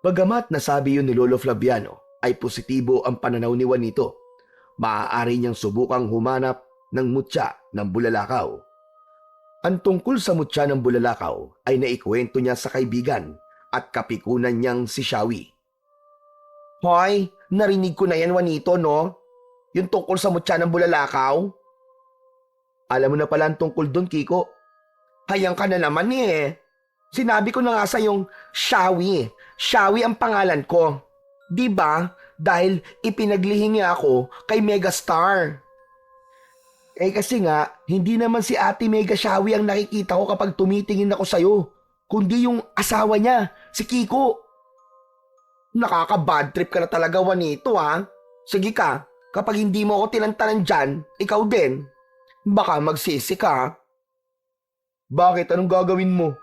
Bagamat nasabi yun ni Lolo Flaviano ay positibo ang pananaw ni Juanito, maaari niyang subukang humanap ng mutya ng bulalakaw. Ang tungkol sa mutya ng bulalakaw ay naikwento niya sa kaibigan at kapikunan niyang si Shawi. Hoy, narinig ko na yan, Juanito, no? Yung tungkol sa mutya ng bulalakaw? Alam mo na pala ang tungkol doon, Kiko. Hayang ka na naman eh. Sinabi ko na nga sa yung Shawi. Shawi ang pangalan ko. Diba? Dahil ipinaglihi niya ako kay Megastar. Eh kasi nga, hindi naman si Ate Mega Shawi ang nakikita ko kapag tumitingin ako sa'yo, kundi yung asawa niya, si Kiko. Nakaka-bad trip ka na talaga, Juanito, ha? Sige ka, kapag hindi mo ako tinantanan dyan, ikaw din. Baka magsisi ka. Bakit? Anong gagawin mo?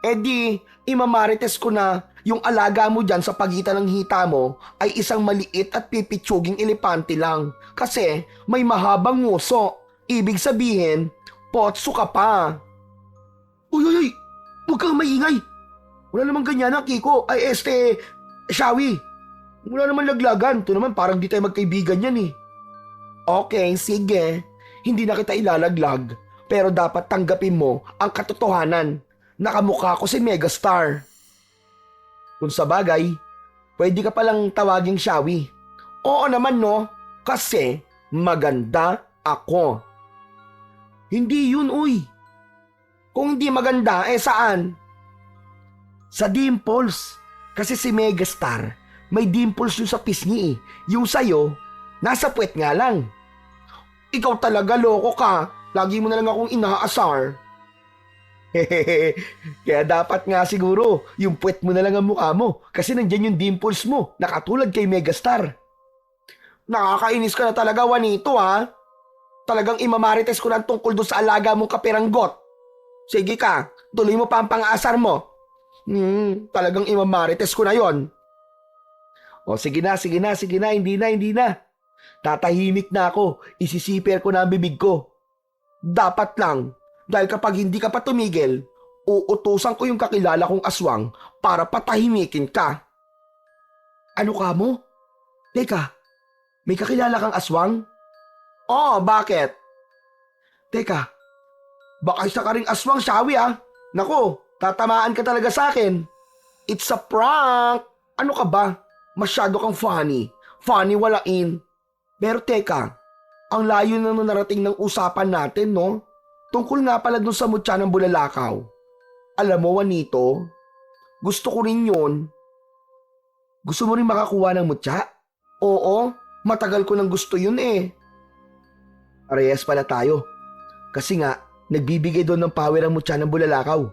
Eh di, imamarites ko na yung alaga mo dyan sa pagitan ng hita mo ay isang maliit at pipitsuging elepante lang. Kasi may mahabang nguso. Ibig sabihin, potso ka pa. Uy, uy, uy! Huwag kang maingay! Wala namang ganyan na, Kiko. Ay, Shawi. Wala naman laglagan. Ito naman parang di tayo magkaibigan yan eh. Okay, sige. Hindi na kita ilalaglag. Pero dapat tanggapin mo ang katotohanan. Nakamukha ko si Megastar. Kung sa bagay, pwede ka palang tawaging Shawi. Oo naman no, kasi maganda ako. Hindi yun, uy. Kung hindi maganda, saan? Sa dimples. Kasi si Megastar, may dimples yung sa pisngi eh. Yung sa'yo, nasa puwet nga lang. Ikaw talaga, loko ka. Lagi mo na lang akong inaasar. Kaya dapat nga siguro, yung puwet mo na lang ang mukha mo. Kasi nandyan yung dimples mo, nakatulad kay Megastar. Nakakainis ka na talaga, Juanito, ha? Talagang imamarites ko na ang tungkol doon sa alaga mong kapiranggot. Sige ka, tuloy mo pa ang pang-aasar mo. Talagang imamarites ko na yon. O sige na, hindi na. Tatahimik na ako, isisiper ko na ang bibig ko. Dapat lang, dahil kapag hindi ka pa tumigil, uutusan ko yung kakilala kong aswang para patahimikin ka. Ano ka mo? Teka, may kakilala kang aswang? Oo, bakit? Teka, baka isa ka ring aswang, Shawi ah. Nako, tatamaan ka talaga sa akin. It's a prank! Ano ka ba? Masyado kang funny. Funny walain. Pero teka, ang layo na narating ng usapan natin, no? Tungkol nga pala dun sa mutya ng bulalakaw. Alam mo, Juanito, gusto ko rin yun. Gusto mo rin makakuha ng mutya? Oo, matagal ko nang gusto yun eh. Parehas pala tayo. Kasi nga, nagbibigay doon ng power ang mutya ng bulalakaw.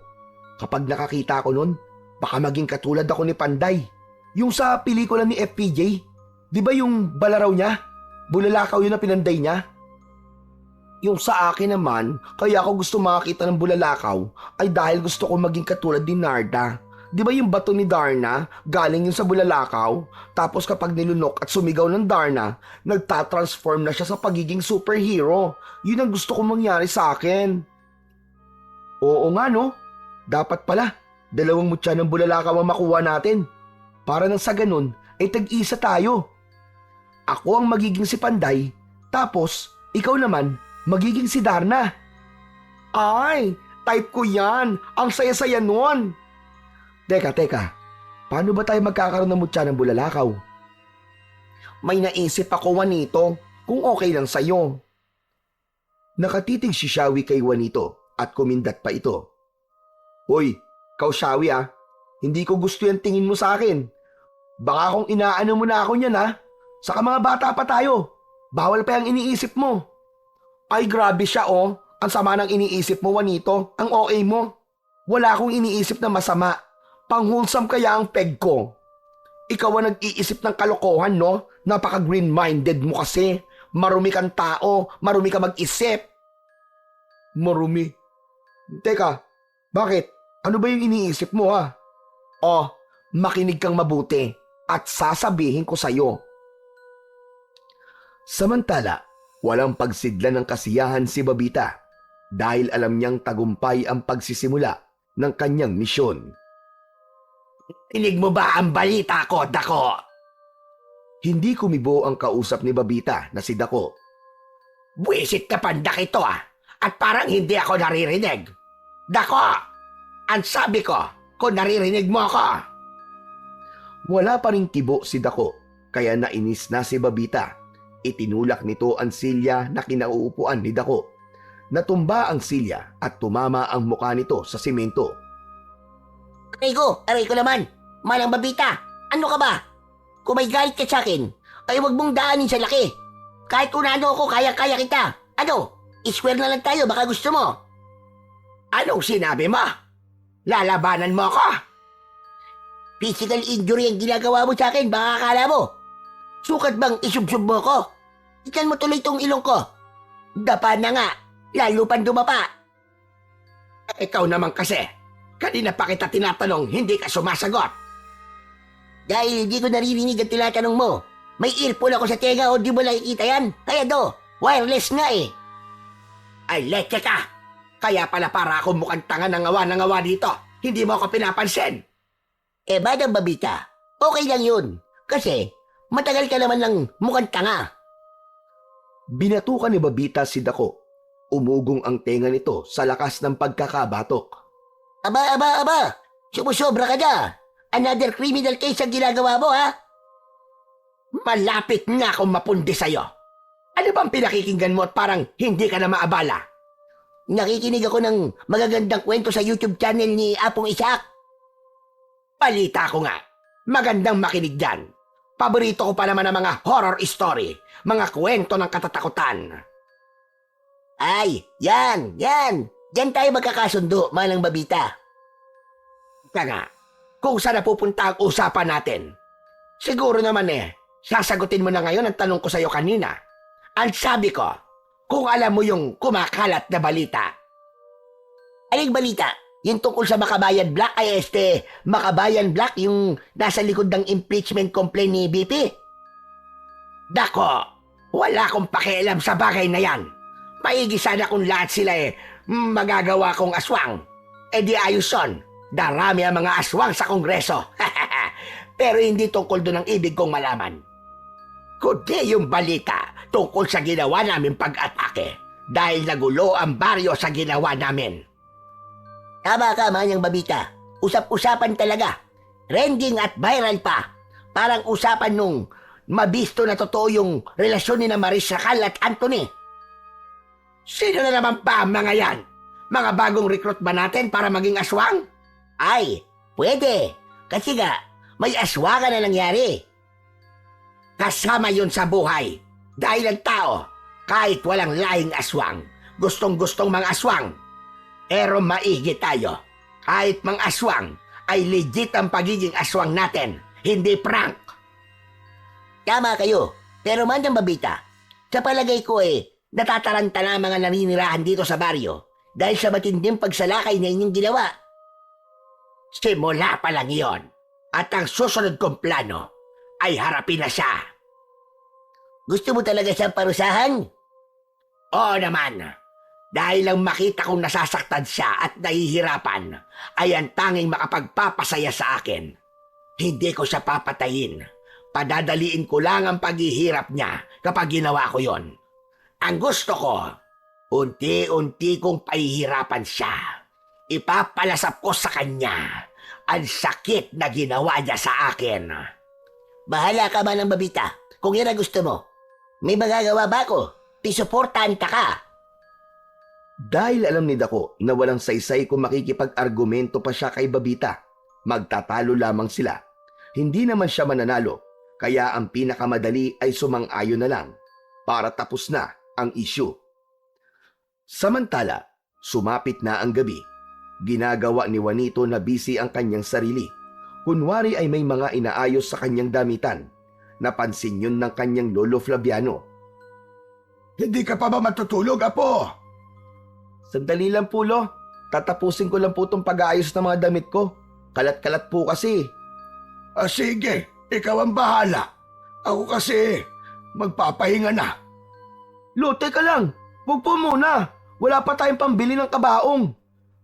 Kapag nakakita ko nun, baka maging katulad ako ni Panday. Yung sa pelikula ni FPJ, di ba yung balaraw niya? Bulalakaw yun na pinanday niya? Yung sa akin naman, kaya ako gusto makakita ng bulalakaw ay dahil gusto ko maging katulad ni Narda. Di ba yung bato ni Darna, galing yun sa bulalakaw? Tapos kapag nilunok at sumigaw ng Darna, nagtatransform na siya sa pagiging superhero. Yun ang gusto kong mangyari sa akin. Oo nga no, dapat pala, 2 mutya ng bulalakaw ang makuha natin. Para nang sa ganun, ay tag-isa tayo. Ako ang magiging si Panday, tapos ikaw naman magiging si Darna. Ay, type ko yan. Ang saya-saya nun. Teka. Paano ba tayo magkakaroon ng mutya ng bulalakaw? May naisip ako, Juanito, kung okay lang sa'yo. Nakatitig si Shawi kay Juanito at kumindat pa ito. Hoy, ikaw Shawi ah. Hindi ko gusto yung tingin mo sa akin. Baka kung inaano mo na ako niyan ha. Saka mga bata pa tayo. Bawal pa yung iniisip mo. Ay grabe siya oh. Ang sama ng iniisip mo, Juanito. Ang OA mo. Wala akong iniisip na masama. Panghulsam kaya ang peg ko. Ikaw ang nag-iisip ng kalokohan, no? Napaka-green-minded mo kasi. Marumi kang tao. Marumi ka mag-isip. Marumi? Teka, bakit? Ano ba yung iniisip mo ha? Oh, makinig kang mabuti at sasabihin ko sa'yo. Samantala, walang pagsidla ng kasiyahan si Babita dahil alam niyang tagumpay ang pagsisimula ng kanyang misyon. Tinig mo ba ang balita ko, Dako? Hindi kumibo ang kausap ni Babita na si Dako. Buwisit ka pandak ito at parang hindi ako naririnig. Dako, ang sabi ko, kung naririnig mo ako. Wala pa ring kibo si Dako, kaya nainis na si Babita. Itinulak nito ang silya na kinauupuan ni Dako. Natumba ang silya at tumama ang mukha nito sa simento. Aray ko naman. Manang Babita, ano ka ba? Kung may galit ka sa akin, ay huwag mong daanin sa laki. Kahit unano ako, kaya-kaya kita. Ano? Iswear na lang tayo, baka gusto mo. Anong sinabi mo? Lalabanan mo ako? Physical injury ang ginagawa mo sa akin, baka akala mo. Sukat bang isubsub mo ko? Ikan mo tuloy tong ilong ko. Dapa na nga, lalo pang dumapa. Ikaw naman kasi, kanina pa kita tinatanong, hindi ka sumasagot. Dahil hindi ko naririnig ang tinatanong mo. May earphone ako sa tenga o di mo nakikita yan? Kaya wireless nga eh. Ay, leke ka! Kaya pala para ako mukhang tanga ng ngawa dito. Hindi mo ako pinapansin. Madam Babita, okay lang yun. Kasi, matagal ka naman lang mukhang tanga. Binatukan ni Babita si Dako. Umugong ang tenga nito sa lakas ng pagkakabatok. Aba! Sumusobra ka na. Another criminal case ang ginagawa mo, ha? Malapit nga akong mapundi sa'yo. Ano bang pinakikinggan mo at parang hindi ka na maabala? Nakikinig ako ng magagandang kwento sa YouTube channel ni Apong Isaac. Balita ko nga. Magandang makinig dyan. Paborito ko pa naman ang mga horror story. Mga kwento ng katatakutan. Ay, yan. Diyan tayo magkakasundo, Manang Babita. Kaya nga, kung saan napupunta ang usapan natin. Siguro naman sasagutin mo na ngayon ang tanong ko sa'yo kanina. Ang sabi ko, kung alam mo yung kumakalat na balita. Aling balita? Yung tungkol sa Makabayan Black Makabayan Black yung nasa likod ng impeachment complaint ni BP? Dako, wala akong pakialam sa bagay na yan. Maigi sana kung lahat sila magagawa kong aswang. Di ayos son. Darami ang mga aswang sa kongreso. Pero hindi tungkol doon ang ibig kong malaman. Kundi yung balita tungkol sa ginawa namin pag-atake dahil nagulo ang baryo sa ginawa namin. Tama ka, Manang Babita. Usap-usapan talaga. Trending at viral pa. Parang usapan nung mabisto na totoo yung relasyon ni na Maris Racal at Anthony. Sino na naman ba ang mga yan? Mga bagong recruit ba natin para maging aswang? Ay, pwede. Kasi nga, may aswagan na nangyari. Kasama yun sa buhay. Dahil ang tao, kahit walang lahing aswang, gustong-gustong mga aswang. Pero maigi tayo. Kahit mga aswang, ay legit ang pagiging aswang natin. Hindi prank. Tama kayo. Pero Manang Babita, sa palagay ko natataranta na ang mga naninirahan dito sa baryo dahil sa matinding pagsalakay na inyong ginawa. Simula pa lang iyon. At ang susunod kong plano ay harapin na siya. Gusto mo talaga siyang parusahan? Oo naman. Dahil lang makita kong nasasaktan siya at nahihirapan ay ang tanging makapagpapasaya sa akin. Hindi ko siya papatayin. Padadaliin ko lang ang paghihirap niya kapag ginawa ko yon. Ang gusto ko, unti-unti kong pahihirapan siya. Ipapalasap ko sa kanya ang sakit na ginawa niya sa akin. Bahala ka, Manang Babita. Kung yan ang gusto mo. May magagawa ba ako? Pisuportahan ka. Dahil alam ni Dako na walang saysay kung makikipag-argumento pa siya kay Babita, magtatalo lamang sila. Hindi naman siya mananalo, kaya ang pinakamadali ay sumang-ayon na lang para tapos na ang issue. Samantala, sumapit na ang gabi. Ginagawa ni Juanito na busy ang kanyang sarili. Kunwari ay may mga inaayos sa kanyang damitan. Napansin yun ng kanyang lolo Flaviano. Hindi ka pa ba matutulog, Apo? Sandali lang po, Lo. Tatapusin ko lang po itong pag-aayos ng mga damit ko. Kalat-kalat po kasi. Sige, ikaw ang bahala. Ako kasi magpapahinga na. Lo, teka lang. Huwag po muna. Wala pa tayong pambili ng kabaong.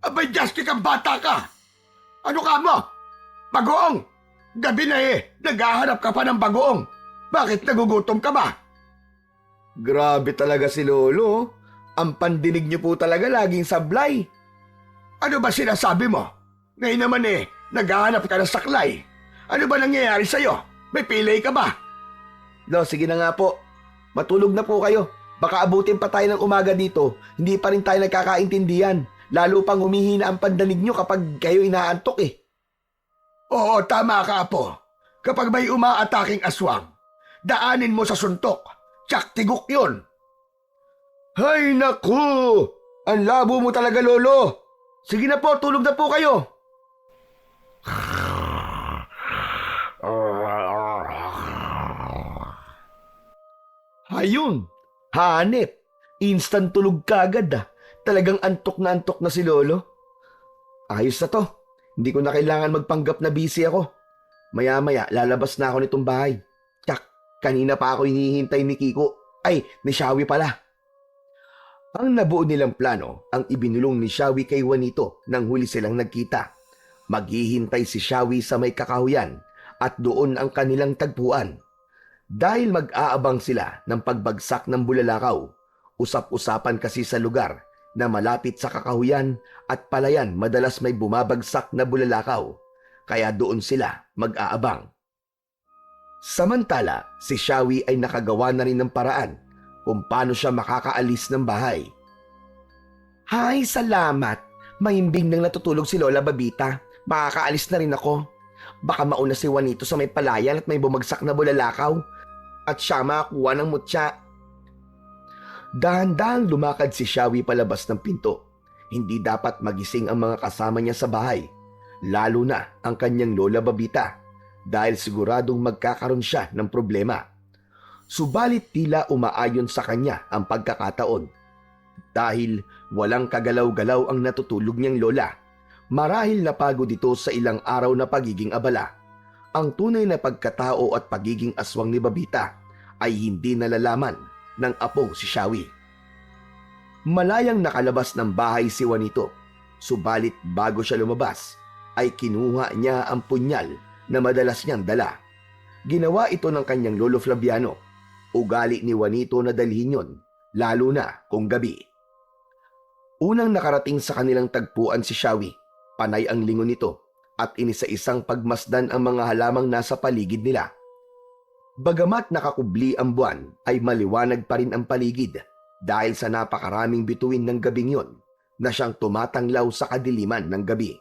Abay, Justy kang bata ka. Ano ka mo? Bagoong! Gabi na eh! Naghahanap ka pa ng bagoong! Bakit nagugutom ka ba? Grabe talaga si Lolo. Ang pandinig niyo po talaga laging sablay. Ano ba sinasabi mo? Ngayon naman eh, naghahanap ka ng saklay. Ano ba nangyayari sa'yo? May pilay ka ba? Lo, sige na nga po. Matulog na po kayo. Baka abutin pa tayo ng umaga dito. Hindi pa rin tayo nagkakaintindihan. Lalo pang humihina ang pandanig nyo kapag kayo inaantok eh. Oo, tama ka, Apo. Kapag may umaataking aswang, daanin mo sa suntok. Tsak tigok yun. Hay naku! Ang labo mo talaga, Lolo. Sige na po, tulog na po kayo. Hayun, hanep. Instant tulog kagad ah. Talagang antok na si Lolo. Ayos na to. Hindi ko na kailangan magpanggap na busy ako. Maya-maya, lalabas na ako nitong bahay. Tsak, kanina pa ako hinihintay ni Kiko. Ay, ni Shawi pala. Ang nabuo nilang plano ang ibinulong ni Shawi kay Juanito nang huli silang nagkita. Maghihintay si Shawi sa may kakahuyan at doon ang kanilang tagpuan. Dahil mag-aabang sila ng pagbagsak ng bulalakaw, usap-usapan kasi sa lugar na malapit sa kakahuyan at palayan madalas may bumabagsak na bulalakaw, kaya doon sila mag-aabang. Samantala, si Shawi ay nakagawa na rin ng paraan kung paano siya makakaalis ng bahay. Hay, salamat! Mahimbing nang natutulog si Lola Babita. Makakaalis na rin ako. Baka mauna si Juanito sa may palayan at may bumagsak na bulalakaw at siya makakuha ng mutya. Dahan-dahang lumakad si Shawi palabas ng pinto. Hindi dapat magising ang mga kasama niya sa bahay, lalo na ang kanyang Lola Babita, dahil siguradong magkakaroon siya ng problema. Subalit tila umaayon sa kanya ang pagkakataon. Dahil walang kagalaw-galaw ang natutulog niyang lola, marahil napagod ito sa ilang araw na pagiging abala. Ang tunay na pagkatao at pagiging aswang ni Babita ay hindi nalalaman ng apong si Shawi. Malayang nakalabas ng bahay si Juanito, subalit bago siya lumabas ay kinuha niya ang punyal na madalas niyang dala. Ginawa ito ng kanyang lolo Flaviano. Ugali ni Juanito na dalhin yon, lalo na kung gabi. Unang nakarating sa kanilang tagpuan si Shawi, panay ang lingon nito at inisa-isang pagmasdan ang mga halamang nasa paligid nila. Bagamat nakakubli ang buwan ay maliwanag pa rin ang paligid dahil sa napakaraming bituin ng gabing yon na siyang tumatanglaw sa kadiliman ng gabi.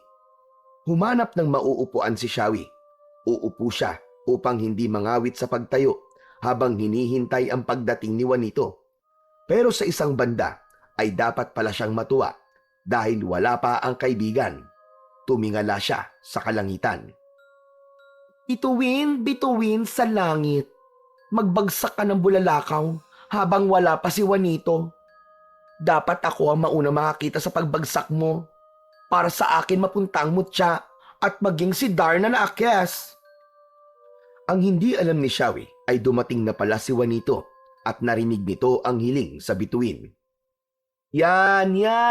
Humanap ng mauupuan si Shawi. Uupo siya upang hindi mangawit sa pagtayo habang hinihintay ang pagdating ni Juanito. Pero sa isang banda ay dapat pala siyang matuwa dahil wala pa ang kaibigan. Tumingala siya sa kalangitan. Bituin sa langit. Magbagsak ka ng bulalakaw habang wala pa si Juanito. Dapat ako ang mauna makakita sa pagbagsak mo para sa akin mapunta ang mutya at maging si Darna na akyas. Ang hindi alam ni Shawi ay dumating na pala si Juanito at narinig nito ang hiling sa bituin. Yan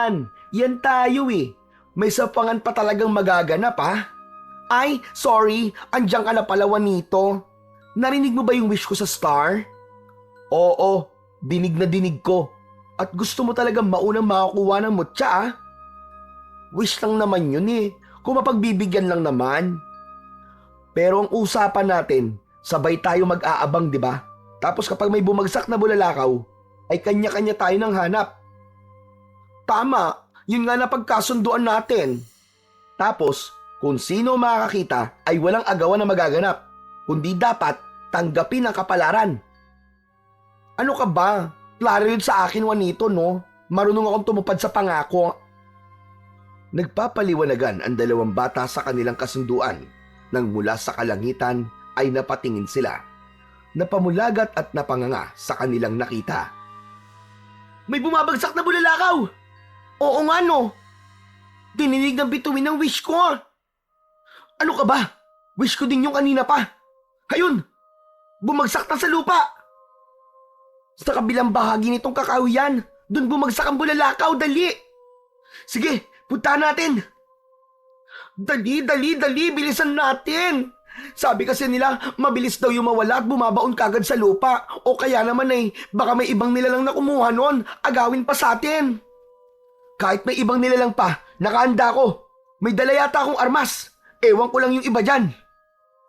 tayo eh. May sapangan pa talagang magaganap ah. Ay, sorry, andiyan ka na pala Juanito. Narinig mo ba yung wish ko sa star? Oo, dinig na dinig ko. At gusto mo talagang maunang makakuha ng mutya ah. Wish lang naman yun eh, kung mapagbibigyan lang naman. Pero ang usapan natin, sabay tayo mag-aabang, di ba? Tapos kapag may bumagsak na bulalakaw, ay kanya-kanya tayo ng hanap. Tama, yun nga na pagkasunduan natin. Tapos, kung sino makakakita ay walang agawan na magaganap, kundi dapat tanggapin ang kapalaran. Ano ka ba? Klaro yun sa akin, Juanito, no? Marunong akong tumupad sa pangako. Nagpapaliwanagan ang dalawang bata sa kanilang kasunduan. Nang mula sa kalangitan ay napatingin sila. Napamulagat at napanganga sa kanilang nakita. May bumabagsak na bulalakaw! Oo nga no! Dininig ng bituin ng wish ko! Ano ka ba? Wish ko din yung kanina pa! Ayun! Bumagsak na sa lupa! Sa kabilang bahagi nitong kakahuyan, doon bumagsak ang bulalakaw, dali! Sige, punta natin! Dali, dali, dali, bilisan natin! Sabi kasi nila, mabilis daw yung mawala at bumabaon kagad sa lupa. O kaya naman baka may ibang nilalang na kumuha nun, agawin pa sa atin. Kahit may ibang nilalang pa, nakahanda ko. May dala yata akong armas. Ewan ko lang yung iba dyan.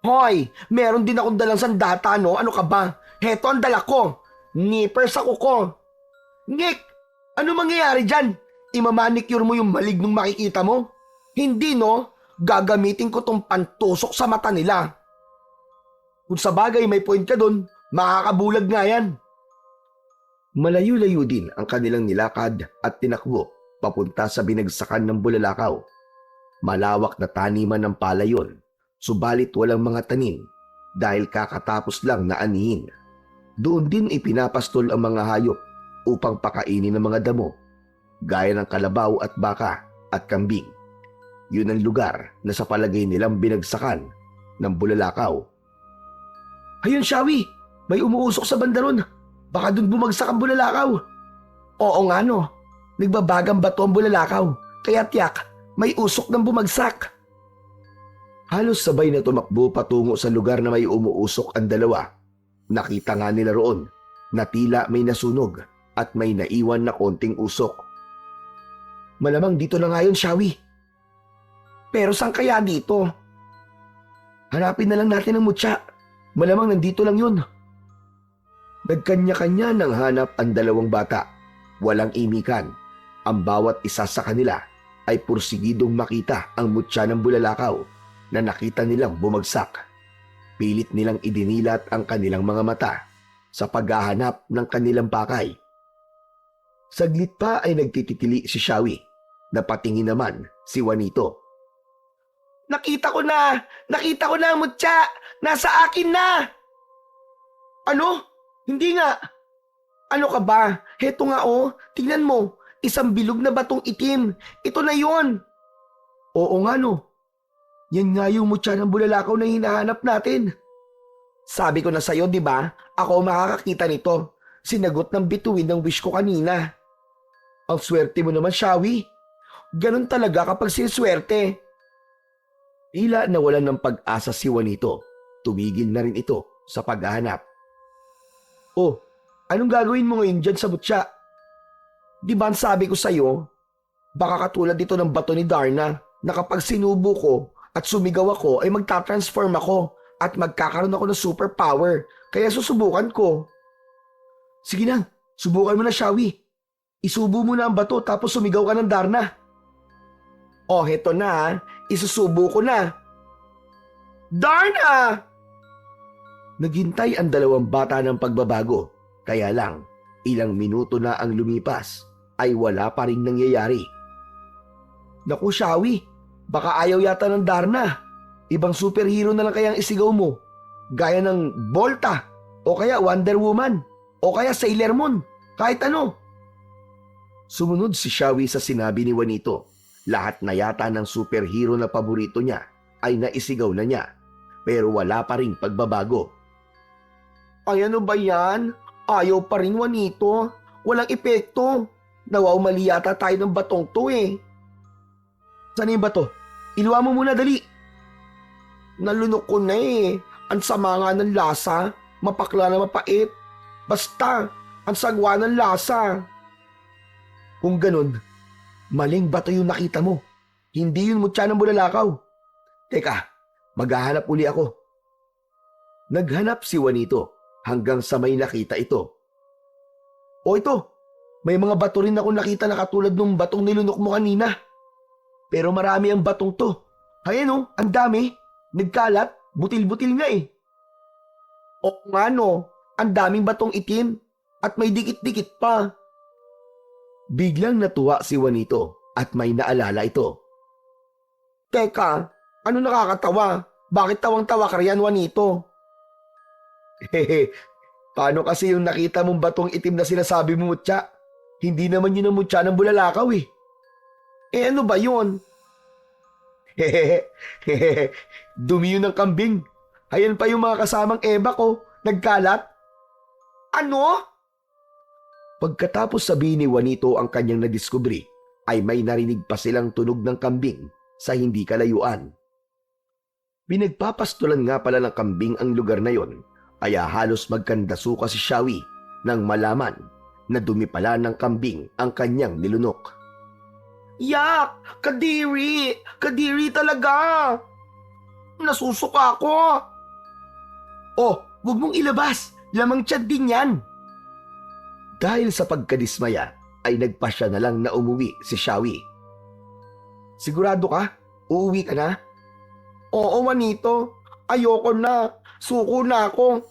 Hoy, meron din akong dalang sandata, no? Ano ka ba? Heto ang dala ko. Nipper sa kuko. Nick, ano mangyayari dyan? Imamanicure mo yung malignong makikita mo? Hindi, no? Gagamitin ko tong pantusok sa mata nila. Kung sa bagay may point ka dun, makakabulag nga yan. Malayo-layo din ang kanilang nilakad at tinakbo papunta sa binagsakan ng bulalakaw. Malawak na taniman ng palayon, subalit walang mga tanim dahil kakatapos lang na anihin. Doon din ipinapastol ang mga hayop upang pakainin ng mga damo, gaya ng kalabaw at baka at kambing. Yun ang lugar na sa palagay nilang binagsakan ng bulalakaw. Ayun, Shawi, may umuusok sa banda ron. Baka dun bumagsak ang bulalakaw. Oo nga, no. Nagbabagang bato ang bulalakaw. Kaya tiyak, may usok ng bumagsak. Halos sabay na tumakbo patungo sa lugar na may umuusok ang dalawa. Nakita nga nila roon na tila may nasunog at may naiwan na konting usok. Malamang dito na nga yun, Shawi. Pero saan kaya dito? Hanapin na lang natin ang mutya. Malamang nandito lang yun. Nagkanya-kanya ng hanap ang dalawang bata. Walang imikan. Ang bawat isa sa kanila ay pursigidong makita ang mutya ng bulalakaw na nakita nilang bumagsak. Pilit nilang idinilat ang kanilang mga mata sa paghahanap ng kanilang pakay. Saglit pa ay nagtititili si Shawi na patingin naman si Juanito. Nakita ko na! Nakita ko na ang mutya! Nasa akin na! Ano? Hindi nga. Ano ka ba? Heto nga oh, tingnan mo. Isang bilog na batong itim. Ito na yon. Oo nga no. Yan nga yung mutya ng bulalakaw na hinahanap natin. Sabi ko na sa'yo, di ba? Ako makakakita nito. Sinagot ng bituin ng wish ko kanina. Ang swerte mo naman, Shawi. Ganon talaga kapag siniswerte. Tila nawalan ng pag-asa si Juanito. Tumigil na rin ito sa paghahanap. Oh, anong gagawin mo ngayon dyan sa mutya? Di ba ang sabi ko sa'yo, baka katulad dito ng bato ni Darna na kapag sinubo ko at sumigaw ako ay magta-transform ako at magkakaroon ako ng superpower. Kaya susubukan ko. Sige na, subukan mo na, Shawi. Isubo mo na ang bato tapos sumigaw ka ng Darna. Oh, heto na. Isusubo ko na. Darna! Naghintay ang dalawang bata ng pagbabago. Kaya lang, ilang minuto na ang lumipas ay wala pa rin nangyayari. Naku, Shawi. Baka ayaw yata ng Darna. Ibang superhero na lang kayang isigaw mo. Gaya ng Volta. O kaya Wonder Woman. O kaya Sailor Moon. Kahit ano. Sumunod si Shawi sa sinabi ni Juanito. Lahat na yata ng superhero na paborito niya ay naisigaw na niya, pero wala pa ring pagbabago. Ay ano ba yan? Ayaw pa rin, Juanito. Walang epekto. Nawawmali yata tayo ng batong to eh. Saan yung bato? Iluwa mo muna, dali. Nalunok ko na eh. Ang sama nga ng lasa. Mapakla na mapait. Basta, ang sagwa ng lasa. Kung ganun, maling bato yung nakita mo. Hindi yun mutya ng bulalakaw. Teka, maghahanap uli ako. Naghanap si Juanito hanggang sa may nakita ito. O ito, may mga bato rin ako nakita na katulad ng batong nilunok mo kanina. Pero marami ang batong to. Ayan o, ang dami. Nagkalat, butil-butil nga eh. O nga no, ang daming batong itim at may dikit-dikit pa. Biglang natuwa si Juanito at may naalala ito. Teka, ano nakakatawa? Bakit tawang-tawa ka riyan, Juanito? Hehe, paano kasi yung nakita mong batong itim na sinasabi mo, mutya? Hindi naman yun ang mutya ng bulalakaw eh. Eh ano ba yun? Hehehe, dumi yun ng kambing. Ayan pa yung mga kasamang eba ko, nagkalat. Ano? Pagkatapos sabihin ni Juanito ang kanyang nadiskubre, ay may narinig pa silang tunog ng kambing sa hindi kalayuan. Pinagpapastulan nga pala ng kambing ang lugar na yon, kaya halos magkandasuka si Shawi nang malaman na dumi pala ng kambing ang kanyang nilunok. Yak! Kadiri! Kadiri talaga! Nasusuka ako! Oh, wag mong ilabas! Lamang tiyan din yan! Dahil sa pagkadismaya, ay nagpasya na lang na umuwi si Shawi. Sigurado ka? Uuwi ka na? Oo, Juanito. Ayoko na. Suko na ako.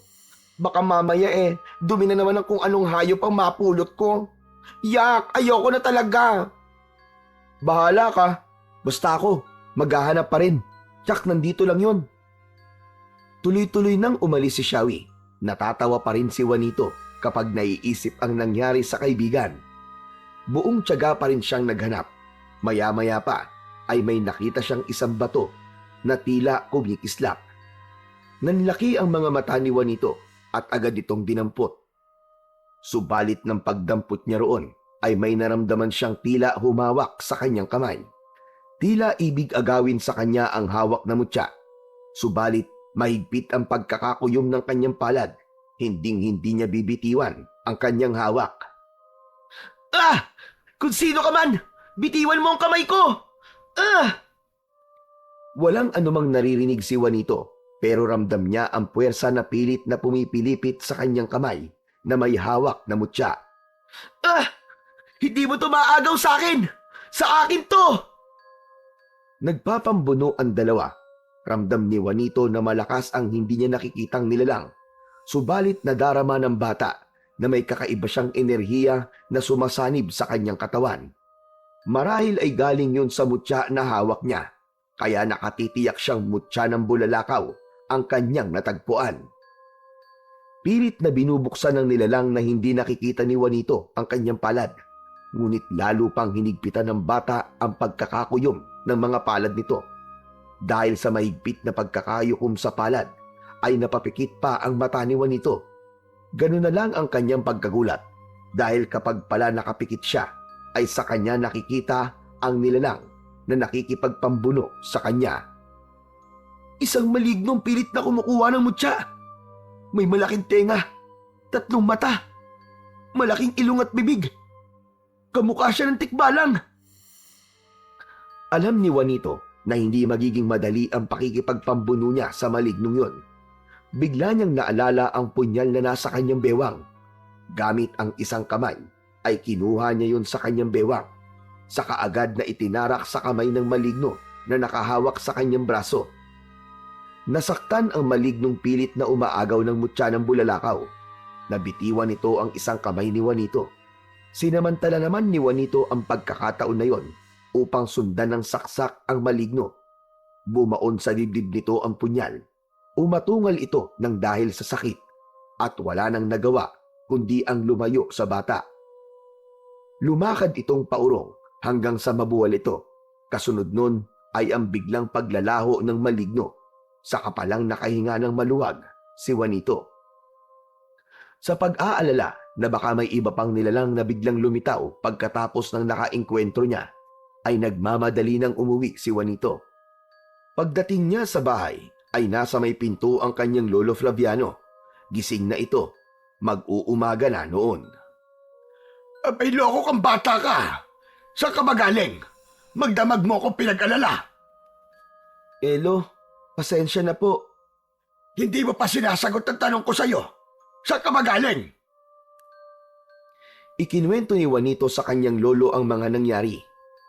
Baka mamaya dumi na naman ang kung anong hayop ang mapulot ko. Yak, ayoko na talaga. Bahala ka. Basta ako, maghahanap pa rin. Tsak, nandito lang yon. Tuloy-tuloy nang umalis si Shawi. Natatawa pa rin si Juanito kapag naiisip ang nangyari sa kaibigan. Buong tiyaga pa rin siyang naghanap. Maya-maya pa ay may nakita siyang isang bato na tila kumikislap. Nanlaki ang mga mata ni Juanito at agad itong dinampot. Subalit ng pagdampot niya roon ay may naramdaman siyang tila humawak sa kanyang kamay. Tila ibig agawin sa kanya ang hawak na mutya. Subalit mahigpit ang pagkakakuyom ng kanyang palad. Hinding-hindi niya bibitiwan ang kanyang hawak. Ah! Kung sino ka man! Bitiwan mo ang kamay ko! Ah! Walang anumang naririnig si Juanito, pero ramdam niya ang puwersa na pilit na pumipilipit sa kanyang kamay na may hawak na mutya. Ah! Hindi mo to maagaw sa akin! Sa akin to! Nagpapambuno ang dalawa. Ramdam ni Juanito na malakas ang hindi niya nakikitang nilalang. Subalit nadarama ng bata na may kakaiba siyang enerhiya na sumasanib sa kanyang katawan. Marahil ay galing yun sa mutya na hawak niya, kaya nakatitiyak siyang mutya ng bulalakaw ang kanyang natagpuan. Pilit na binubuksan ng nilalang na hindi nakikita ni Juanito ang kanyang palad, ngunit lalo pang hinigpitan ng bata ang pagkakakuyom ng mga palad nito. Dahil sa mahigpit na pagkakayukom sa palad, ay napapikit pa ang mata ni Juanito. Ganun na lang ang kanyang pagkagulat dahil kapag pala nakapikit siya ay sa kanya nakikita ang nilalang na nakikipagpambuno sa kanya. Isang malignong pilit na kumukuha ng mutya. May malaking tenga, 3 mata, malaking ilong at bibig. Kamukha siya ng tikbalang. Alam ni Juanito na hindi magiging madali ang pakikipagpambuno niya sa malignong yon. Bigla niyang naalala ang punyal na nasa kanyang bewang. Gamit ang isang kamay, ay kinuha niya yun sa kanyang bewang. Saka agad na itinarak sa kamay ng maligno na nakahawak sa kanyang braso. Nasaktan ang malignong pilit na umaagaw ng mutya ng bulalakaw. Nabitiwan nito ang isang kamay ni Juanito. Sinamantala naman ni Juanito ang pagkakataon na yon upang sundan ng saksak ang maligno. Bumaon sa dibdib nito ang punyal. Umatungal ito ng dahil sa sakit at wala nang nagawa kundi ang lumayo sa bata. Lumakad itong paurong hanggang sa mabuwal ito. Kasunod nun ay ang biglang paglalaho ng maligno. Saka palang nakahinga ng maluwag si Juanito. Sa pag-aalala na baka may iba pang nilalang na biglang lumitaw pagkatapos ng nakaengkwentro niya, ay nagmamadali ng umuwi si Juanito. Pagdating niya sa bahay, ay nasa may pinto ang kanyang lolo Flaviano. Gising na ito. Mag-uumaga na noon. Abay, loko kang bata ka. Saan ka magaling? Magdamag mo akong pinag-alala. Elo, pasensya na po. Hindi mo pa sinasagot ang tanong ko sa'yo. Saan ka magaling? Ikinuwento ni Juanito sa kanyang lolo ang mga nangyari,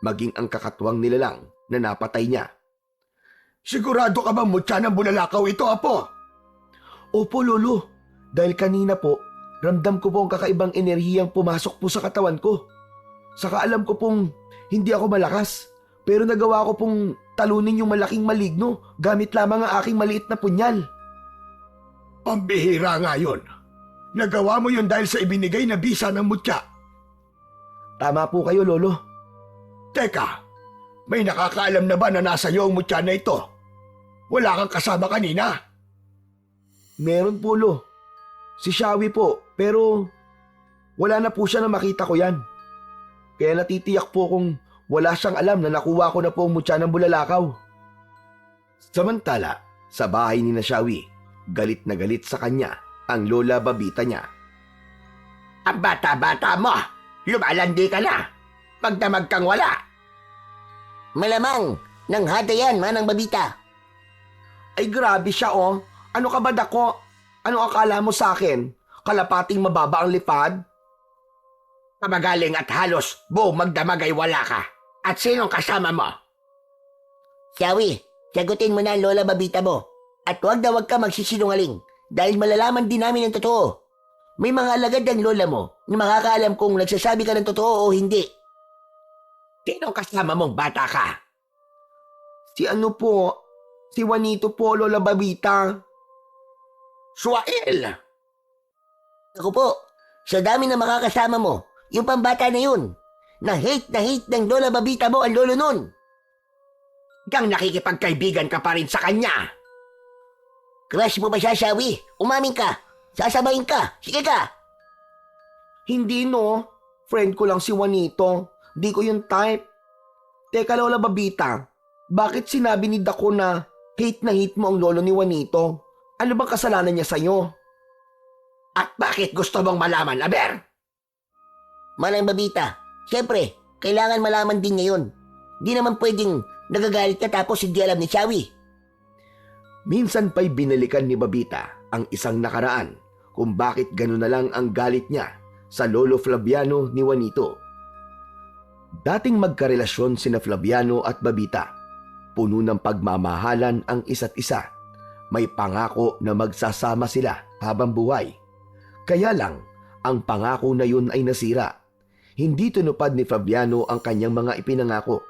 maging ang kakatwang nilalang na napatay niya. Sigurado ka bang mutya ng bulalakaw ito, apo? Opo, lolo. Dahil kanina po, ramdam ko po ang kakaibang enerhiyang pumasok po sa katawan ko. Saka alam ko pong hindi ako malakas, pero nagawa ko pong talunin yung malaking maligno gamit lamang ang aking maliit na punyal. Ang bihira nga yun. Nagawa mo yun dahil sa ibinigay na bisa ng mutya. Tama po kayo, lolo. Teka, may nakakaalam na ba na nasa iyo ang mutya na ito? Wala kang kasama kanina? Meron po, lo. Si Shawi po, pero wala na po siya na makita ko yan. Kaya natitiyak po kung Wala siyang alam na nakuha ko na po ang mutya ng bulalakaw. Samantala, sa bahay ni Nashawi, galit na galit sa kanya ang Lola Babita niya. Ang bata-bata mo! Lumalandi ka na! Magdamag kang wala! Malamang, nang hada yan, Manang Babita. Ay grabe siya oh. Ano ka ba dako? Ano akala mo sa akin? Kalapating mababa ang lipad? Kamagaling at halos buong magdamag ay wala ka. At sinong kasama mo? Shawi, sagutin mo na ang Lola Babita mo. At huwag na huwag ka magsisinungaling dahil malalaman din namin ang totoo. May mga alagad ang lola mo na makakaalam kung nagsasabi ka ng totoo o hindi. Sinong kasama mong bata ka? Si ano po? Si Juanito po, Lola Babita. Suael! Ako po, sa dami na makakasama mo, yung pambata na yun, na hate ng Lola Babita mo ang lolo nun. Hanggang nakikipagkaibigan ka pa rin sa kanya. Crush mo ba siya, Shawi? Umamin ka. Sasabayin ka. Sige ka. Hindi no. Friend ko lang si Juanito. Di ko yung type. Teka Lola Babita, bakit sinabi ni Dako na hate mo ang lolo ni Juanito? Ano bang kasalanan niya sa'yo? At bakit gusto mong malaman, Aber? Manang Babita, siyempre, kailangan malaman din niya yun. Di naman pwedeng nagagalit ka tapos hindi alam ni Shawi. Minsan pa'y binalikan ni Babita ang isang nakaraan kung bakit gano'n na lang ang galit niya sa Lolo Flaviano ni Juanito. Dating magkarelasyon sina Flaviano at Babita. Puno ng pagmamahalan ang isa't isa. May pangako na magsasama sila habang buhay. Kaya lang, ang pangako na yun ay nasira. Hindi tinupad ni Flaviano ang kanyang mga ipinangako,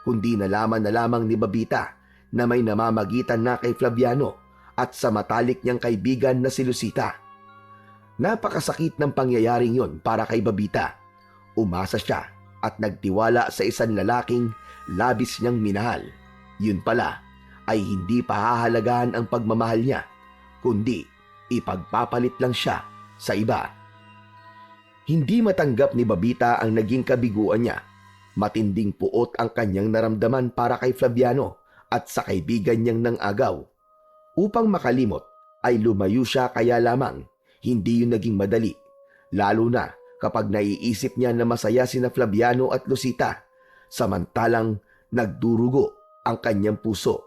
kundi nalaman na lamang ni Babita na may namamagitan na kay Flaviano at sa matalik niyang kaibigan na si Lucita. Napakasakit ng pangyayaring yon para kay Babita. Umasa siya at nagtiwala sa isang lalaking labis niyang minahal. Yun pala ay hindi pahahalagahan ang pagmamahal niya, kundi ipagpapalit lang siya sa iba. Hindi matanggap ni Babita ang naging kabiguan niya. Matinding puot ang kanyang naramdaman para kay Flaviano at sa kaibigan niyang nang agaw. Upang makalimot ay lumayo siya, kaya lamang hindi yun naging madali. Lalo na kapag naiisip niya na masaya sina Flaviano at Lucita, samantalang nagdurugo ang kanyang puso.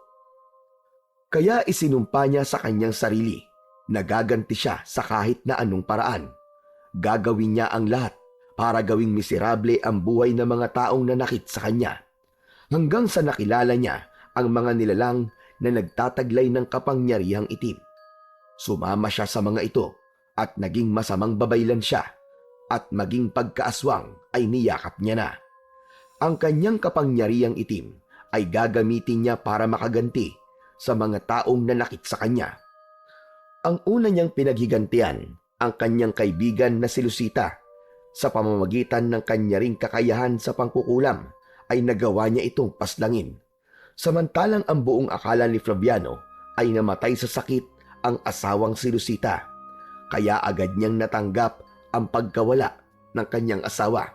Kaya isinumpa niya sa kanyang sarili na gaganti siya sa kahit na anong paraan. Gagawin niya ang lahat para gawing miserable ang buhay ng mga taong nanakit sa kanya. Hanggang sa nakilala niya ang mga nilalang na nagtataglay ng kapangyarihang itim. Sumama siya sa mga ito at naging masamang babaylan siya, at maging pagkaaswang ay niyakap niya na. Ang kanyang kapangyarihang itim ay gagamitin niya para makaganti sa mga taong nanakit sa kanya. Ang una niyang pinaghigantian ang kanyang kaibigan na si Lucita. Sa pamamagitan ng kanya ring kakayahan sa pangkukulam ay nagawa niya itong paslangin. Samantalang ang buong akala ni Flaviano ay namatay sa sakit ang asawang si Lucita. Kaya agad niyang natanggap ang pagkawala ng kanyang asawa.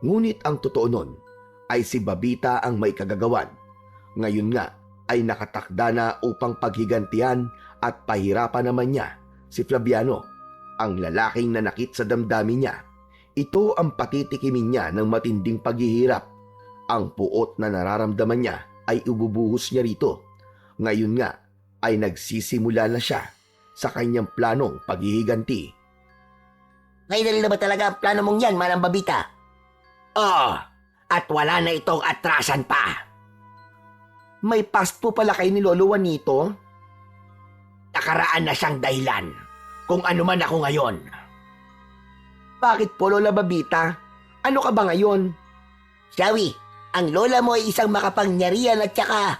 Ngunit ang totoo nun ay si Babita ang may kagagawan. Ngayon nga ay nakatakda na upang paghigantihan at pahirapan naman niya si Flaviano, ang lalaking nanakit sa damdamin niya. Ito ang patitikimin niya ng matinding paghihirap. Ang puot na nararamdaman niya ay ububuhos niya rito. Ngayon nga ay nagsisimula na siya sa kanyang planong paghihiganti. Ngayon na ba talaga ang plano mong yan, Manang Babita? Oh, at wala na itong atrasan pa. May past po pala kayo ni Lolo Juanito? Nakaraan na siyang dahilan kung ano man ako ngayon. Bakit po, Lola Babita? Ano ka ba ngayon? Shawi, ang lola mo ay isang makapangyarihan at saka...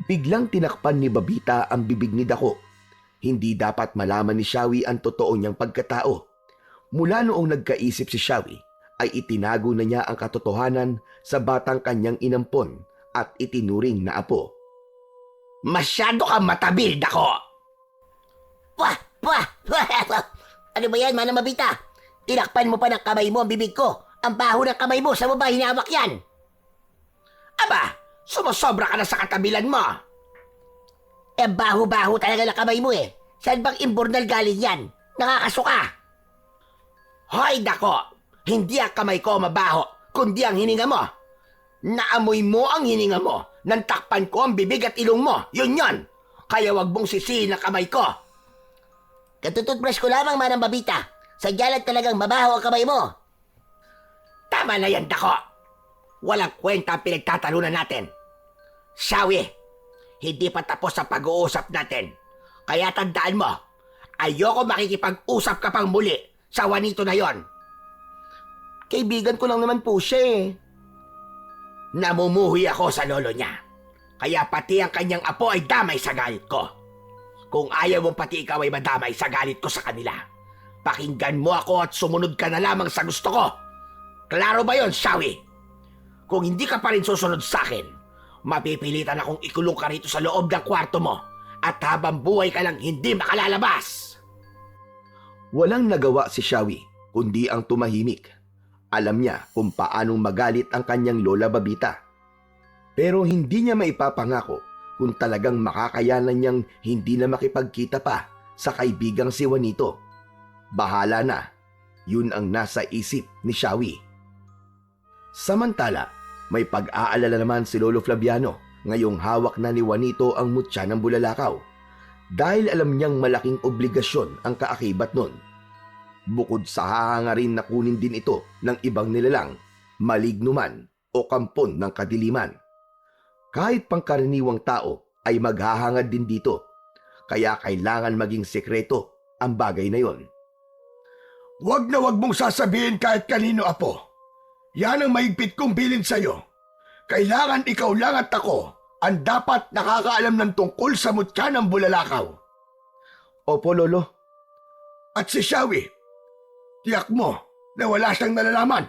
Biglang tinakpan ni Babita ang bibig ni Dako. Hindi dapat malaman ni Shawi ang totoo niyang pagkatao. Mula noong nagkaisip si Shawi, ay itinago na niya ang katotohanan sa batang kanyang inampon at itinuring na apo. Masyado kang matabil, Dako! Wah! Wah! Ano ba yan, Manang Babita? Tinakpan mo pa ng kamay mo ang bibig ko. Ang baho ng kamay mo, sa mo ba hinawak yan? Aba, sumusobra ka na sa katabilan mo. Eh, baho-baho talaga na kamay mo eh. Saan bang imburnal galing yan? Nakakasuka. Hoy, dako! Hindi ang kamay ko mabaho, kundi ang hininga mo. Naamoy mo ang hininga mo. Nantakpan ko ang bibig at ilong mo. Yun yon. Kaya wag mong sisihin ang kamay ko. Katututbrush ko lamang, Manang Babita. Sadya lang talagang mabaho ang kamay mo. Tama na yan, dako. Walang kwenta ang pinagtatalunan natin. Shawi, hindi pa tapos ang pag-uusap natin. Kaya tandaan mo, ayoko makikipag-usap ka pang muli sa Juanito na yon. Kaibigan ko lang naman po siya eh. Namumuhi ako sa lolo niya. Kaya pati ang kanyang apo ay damay sa galit ko. Kung ayaw mong pati ikaw ay madamay sa galit ko sa kanila, pakinggan mo ako at sumunod ka na lamang sa gusto ko. Klaro ba yon, Shawi? Kung hindi ka pa rin susunod sa akin, mapipilitan akong ikulong ka rito sa loob ng kwarto mo at habang buhay ka lang hindi makalalabas. Walang nagawa si Shawi, kundi ang tumahimik. Alam niya kung paanong magalit ang kanyang Lola Babita. Pero hindi niya maipapangako kung talagang makakayanan niyang hindi na makipagkita pa sa kaibigang si Juanito. Bahala na. Yun ang nasa isip ni Shawi. Samantala, may pag-aalala naman si Lolo Flaviano ngayong hawak na ni Juanito ang mutya ng bulalakaw dahil alam niyang malaking obligasyon ang kaakibat nun. Bukod sa hahangarin na kunin din ito ng ibang nilalang, maligno man o kampon ng kadiliman. Kahit pangkaraniwang tao ay maghahangad din dito, kaya kailangan maging sekreto ang bagay na yon. Wag na wag mong sasabihin kahit kanino, Apo. Yan ang mahigpit kong bilin sa'yo. Kailangan ikaw lang at ako ang dapat nakakaalam ng tungkol sa mutya ng bulalakaw. Opo, Lolo. At si Shawi, tiyak mo na wala siyang nalalaman.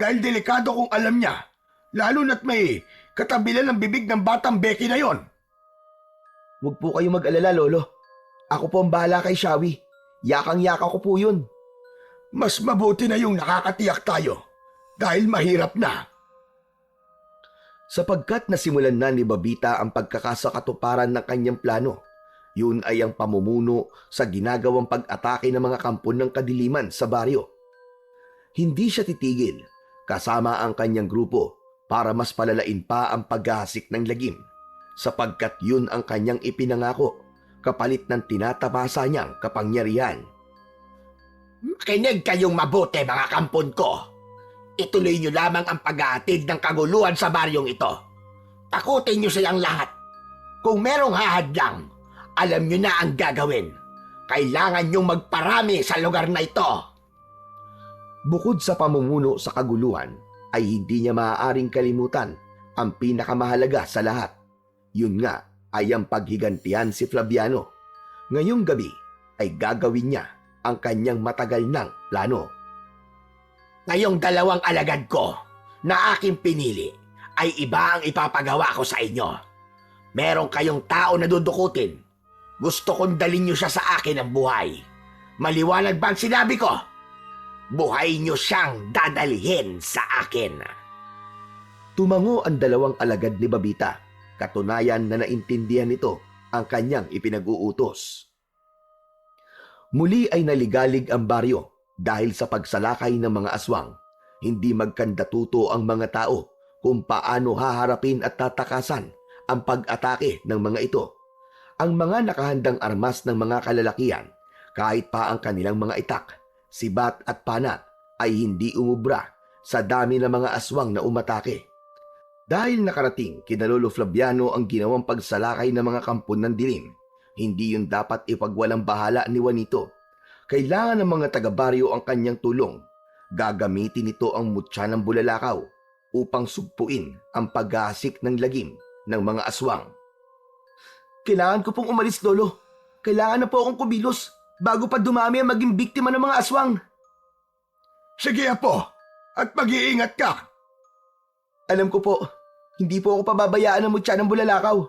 Dahil delikado kung alam niya, lalo na't may katabilan ng bibig ng batang Becky na yon. Huwag po kayo mag-alala, Lolo. Ako po ang bahala kay Shawi. Yakang-yaka ko po yun. Mas mabuti na yung nakakatiyak tayo dahil mahirap na. Sapagkat nasimulan na ni Babita ang pagkakasakatuparan ng kanyang plano, yun ay ang pamumuno sa ginagawang pag-atake ng mga kampon ng kadiliman sa baryo. Hindi siya titigil kasama ang kanyang grupo para mas palalain pa ang paghahasik ng lagim, sapagkat yun ang kanyang ipinangako kapalit ng tinatabasa niyang kapangyarihan. Makinig kayong mabuti, mga kampon ko. Ituloy niyo lamang ang pag-aatid ng kaguluhan sa baryong ito. Takutin niyo silang lahat. Kung merong hahadlang, alam niyo na ang gagawin. Kailangan niyong magparami sa lugar na ito. Bukod sa pamumuno sa kaguluhan, ay hindi niya maaaring kalimutan ang pinakamahalaga sa lahat. Yun nga ay ang paghigantihan si Flaviano. Ngayong gabi ay gagawin niya ang kanyang matagal ng plano. Ngayong dalawang alagad ko na aking pinili ay iba ang ipapagawa ko sa inyo. Meron kayong tao na dudukutin. Gusto kong dalhin niyo siya sa akin ng buhay. Maliwanag ba ang sinabi ko? Buhay niyo siyang dadalhin sa akin. Tumango ang dalawang alagad ni Babita. Katunayan na naintindihan nito ang kanyang ipinag-uutos. Muli ay naligalig ang baryo dahil sa pagsalakay ng mga aswang. Hindi magkandatuto ang mga tao kung paano haharapin at tatakasan ang pag-atake ng mga ito. Ang mga nakahandang armas ng mga kalalakihan, kahit pa ang kanilang mga itak, sibat at pana, ay hindi umubra sa dami ng mga aswang na umatake. Dahil nakarating kina Lolo Flaviano ang ginawang pagsalakay ng mga kampon ng dilim, hindi yun dapat ipagwalang bahala ni Juanito. Kailangan ng mga taga-baryo ang kanyang tulong. Gagamitin nito ang mutya ng bulalakaw upang sugpuin ang paghahasik ng lagim ng mga aswang. Kailangan ko pong umalis, Lolo. Kailangan na po akong kumilos bago pa dumami ang maging biktima ng mga aswang. Sige, Apo, at mag-iingat ka. Alam ko po, hindi po ako pababayaan ng mutya ng bulalakaw.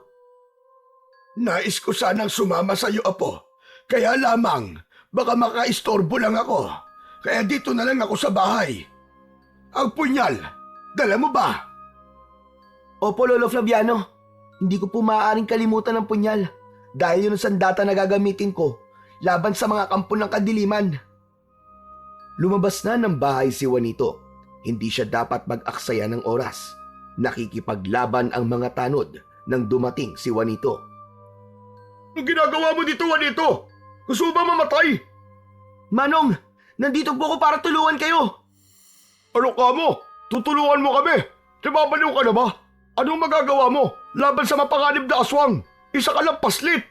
Nais ko sanang sumama sa iyo, Apo. Kaya lamang, baka makaistorbo lang ako. Kaya dito na lang ako sa bahay. Ang punyal, dala mo ba? Opo, Lolo Flaviano. Hindi ko po maaaring kalimutan ang punyal dahil yun ang sandata na gagamitin ko laban sa mga kampo ng kadiliman. Lumabas na ng bahay si Juanito. Hindi siya dapat mag-aksaya ng oras. Nakikipaglaban ang mga tanod nang dumating si Juanito. Ang ginagawa mo dito, Juanito? Gusto mo ba mamatay? Manong, nandito po ako para tulungan kayo. Ano ka mo? Tutulungan mo kami. Nababaliw ka na ba? Anong magagawa mo laban sa mapanganib na aswang? Isa ka lang paslit.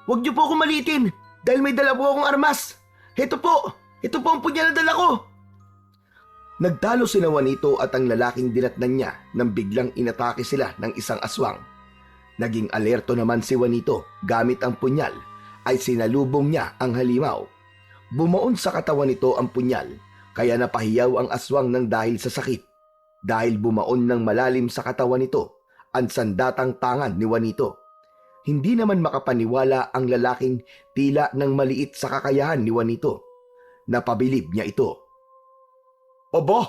Huwag niyo po akong malitin dahil may dala po akong armas. Ito po ang punyal na dala ko. Nagtalo sina Juanito at ang lalaking dinatnan niya nang biglang inatake sila ng isang aswang. Naging alerto naman si Juanito gamit ang punyal ay sinalubong niya ang halimaw. Bumaon sa katawan nito ang punyal kaya napahiyaw ang aswang ng dahil sa sakit. Dahil bumaon ng malalim sa katawan nito ang sandatang tangan ni Juanito. Hindi naman makapaniwala ang lalaking tila ng maliit sa kakayahan ni Juanito. Napabilib niya ito. Aba,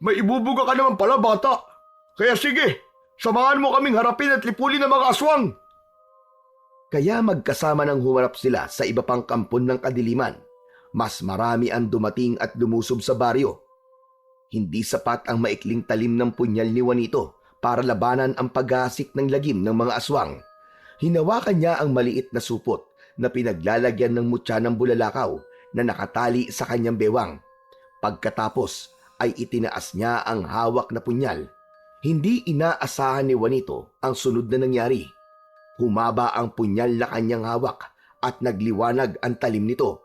may ibubuga ka naman pala, bata. Kaya sige, samahan mo kaming harapin at lipulin ng mga aswang. Kaya magkasama nang humarap sila sa iba pang kampon ng kadiliman. Mas marami ang dumating at lumusob sa baryo. Hindi sapat ang maikling talim ng punyal ni Juanito para labanan ang paghasik ng lagim ng mga aswang. Hinawakan niya ang maliit na supot na pinaglalagyan ng mutya ng bulalakaw na nakatali sa kanyang bewang. Pagkatapos ay itinaas niya ang hawak na punyal. Hindi inaasahan ni Juanito ang sunod na nangyari. Humaba ang punyal na kanyang hawak at nagliwanag ang talim nito.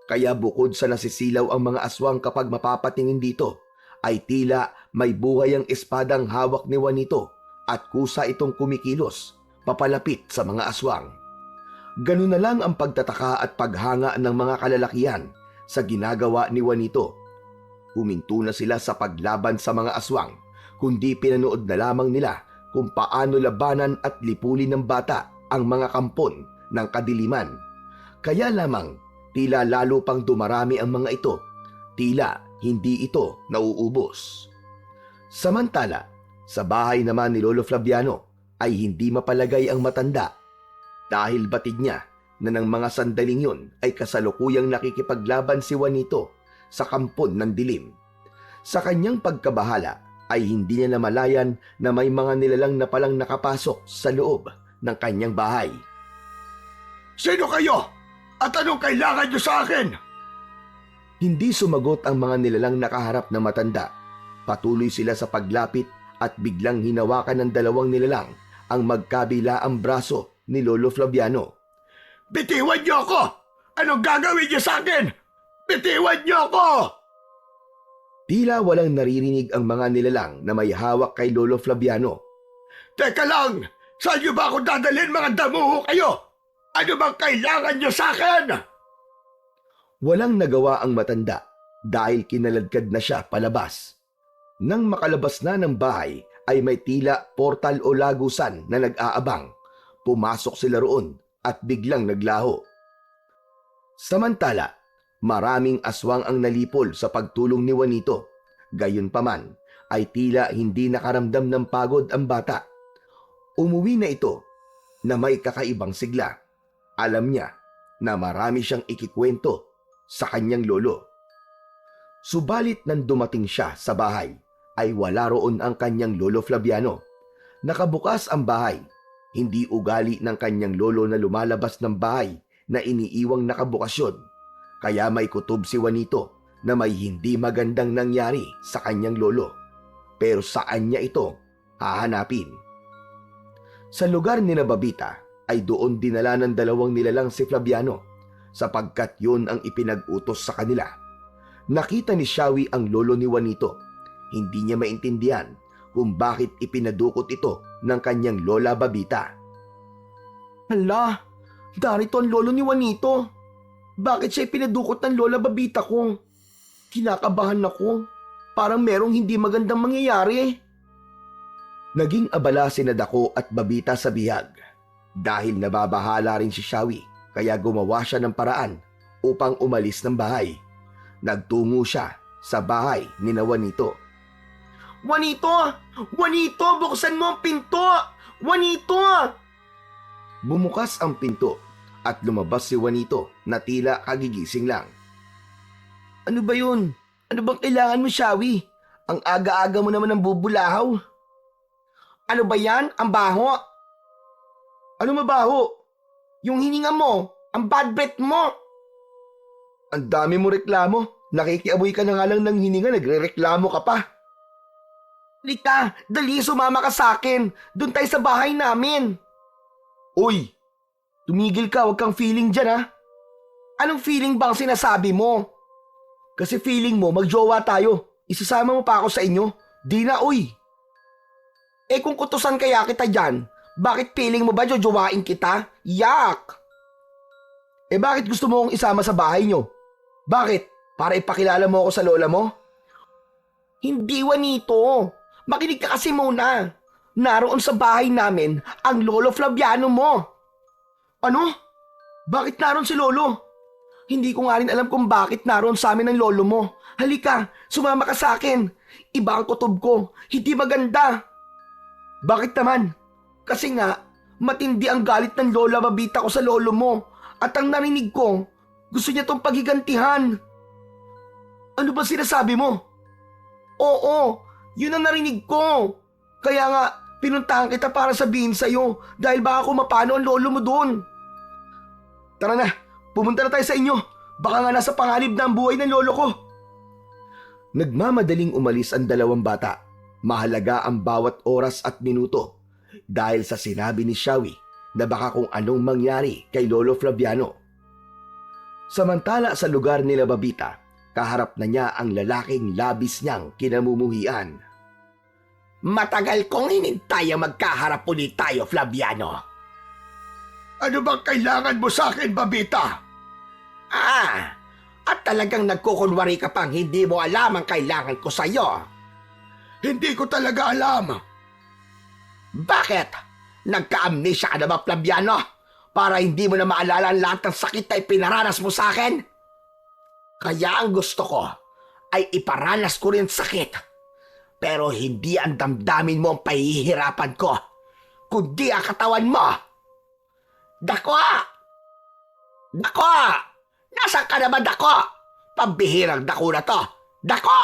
Kaya bukod sa nasisilaw ang mga aswang kapag mapapatingin dito, ay tila may buhay ang espadang hawak ni Juanito at kusa itong kumikilos papalapit sa mga aswang. Ganun na lang ang pagtataka at paghanga ng mga kalalakihan sa ginagawa ni Juanito. Huminto na sila sa paglaban sa mga aswang, kundi pinanood na lamang nila kung paano labanan at lipulin ng bata ang mga kampon ng kadiliman. Kaya lamang tila lalo pang dumarami ang mga ito, tila hindi ito nauubos. Samantala, sa bahay naman ni Lolo Flaviano ay hindi mapalagay ang matanda dahil batid niya na ng mga sandaling yun ay kasalukuyang nakikipaglaban si Juanito sa kampon ng dilim. Sa kanyang pagkabahala ay hindi niya namalayan na may mga nilalang na palang nakapasok sa loob ng kanyang bahay. Sino kayo? At anong kailangan niyo sa akin? Hindi sumagot ang mga nilalang nakaharap na matanda. Patuloy sila sa paglapit at biglang hinawakan ng dalawang nilalang ang magkabila ang braso ni Lolo Flaviano. Bitiwan niyo ako! Anong gagawin niyo sa akin? Bitiwan niyo ako! Tila walang naririnig ang mga nilalang na may hawak kay Lolo Flaviano. Teka lang! Saan niyo ba ako dadalhin, mga damuho kayo? Ano bang kailangan niyo sa akin? Walang nagawa ang matanda dahil kinaladkad na siya palabas. Nang makalabas na ng bahay ay may tila portal o lagusan na nag-aabang. Pumasok sila roon at biglang naglaho. Samantala, maraming aswang ang nalipol sa pagtulong ni Juanito. Gayunpaman ay tila hindi nakaramdam ng pagod ang bata. Umuwi na ito na may kakaibang sigla. Alam niya na marami siyang ikikwento sa kanyang lolo. Subalit nang dumating siya sa bahay, ay wala roon ang kanyang Lolo Flaviano. Nakabukas ang bahay. Hindi ugali ng kanyang lolo na lumalabas ng bahay na iniiwang nakabukasyon. Kaya may kutob si Juanito na may hindi magandang nangyari sa kanyang lolo. Pero saan niya ito hahanapin? Sa lugar ni Babita ay doon dinala ng dalawang nilalang si Flaviano sapagkat yun ang ipinag-utos sa kanila. Nakita ni Shawi ang lolo ni Juanito. Hindi niya maintindihan kung bakit ipinadukot ito ng kanyang lola Babita. Hala, darito ang lolo ni Juanito. Bakit siya ipinadukot ng lola Babita ko? Kinakabahan ako. Parang merong hindi magandang mangyayari. Naging abala sina Dako at Babita sa bihag. Dahil nababahala rin si Shawi, kaya gumawa siya ng paraan upang umalis ng bahay. Nagtungo siya sa bahay ni Juanito. Juanito! Juanito, buksan mo ang pinto! Juanito! Bumukas ang pinto at lumabas si Juanito na tila kagigising lang. Ano ba yun? Ano bang kailangan mo, Shawi? Ang aga-aga mo naman ng bubulahaw. Ano ba yan? Ang baho? Ano mabaho? Yung hininga mo, ang bad breath mo. Ang dami mo reklamo. Nakikiaboy ka na nga lang ng hininga, nagre-reklamo ka pa. Lika, dali sumama ka sa akin. Doon tayo sa bahay namin. Uy, tumigil ka, huwag kang feeling dyan ha. Anong feeling bang sinasabi mo? Kasi feeling mo, magjowa tayo. Isasama mo pa ako sa inyo. Di na, uy. Eh kung kutusan kaya kita dyan, bakit feeling mo ba jojowain kita? Yak! Eh bakit gusto mo akong isama sa bahay nyo? Bakit? Para ipakilala mo ako sa lola mo? Hindi, Juanito. Makinig ka kasi muna. Naroon sa bahay namin ang lolo Flaviano mo. Ano? Bakit naroon si lolo? Hindi ko nga rin alam kung bakit naroon sa amin ang lolo mo. Halika, sumama ka sa akin. Iba ang kutob ko. Hindi maganda. Bakit naman? Kasi nga, matindi ang galit ng lola Babita ko sa lolo mo. At ang narinig ko, gusto niya tong paghigantihan. Ano ba sinasabi mo? Oo, yun ang narinig ko. Kaya nga, pinuntahan kita para sabihin sa'yo dahil baka kumapano ang lolo mo doon. Tara na, pumunta na tayo sa inyo. Baka nga nasa panganib na ang buhay ng lolo ko. Nagmamadaling umalis ang dalawang bata. Mahalaga ang bawat oras at minuto dahil sa sinabi ni Shawi na baka kung anong mangyari kay Lolo Flaviano. Samantala sa lugar nila Babita, kaharap na niya ang lalaking labis niyang kinamumuhian. Matagal kong hinintay ang magkaharap ulit tayo, Flaviano. Ano bang kailangan mo sa akin, Babita? At talagang nagkukunwari ka pang hindi mo alam ang kailangan ko sa'yo. Hindi ko talaga alam. Bakit? Nagka-amnesia ka na ba, Flaviano? Para hindi mo na maalala ang lahat ng sakit na ipinaranas mo sa akin? Kaya ang gusto ko ay iparanas ko rin sakit. Pero hindi ang damdamin mo ang pahihirapan ko, kundi ang katawan mo. Dako! Dako! Nasaan ka naman, Dako? Pambihirang dako na to. Dako!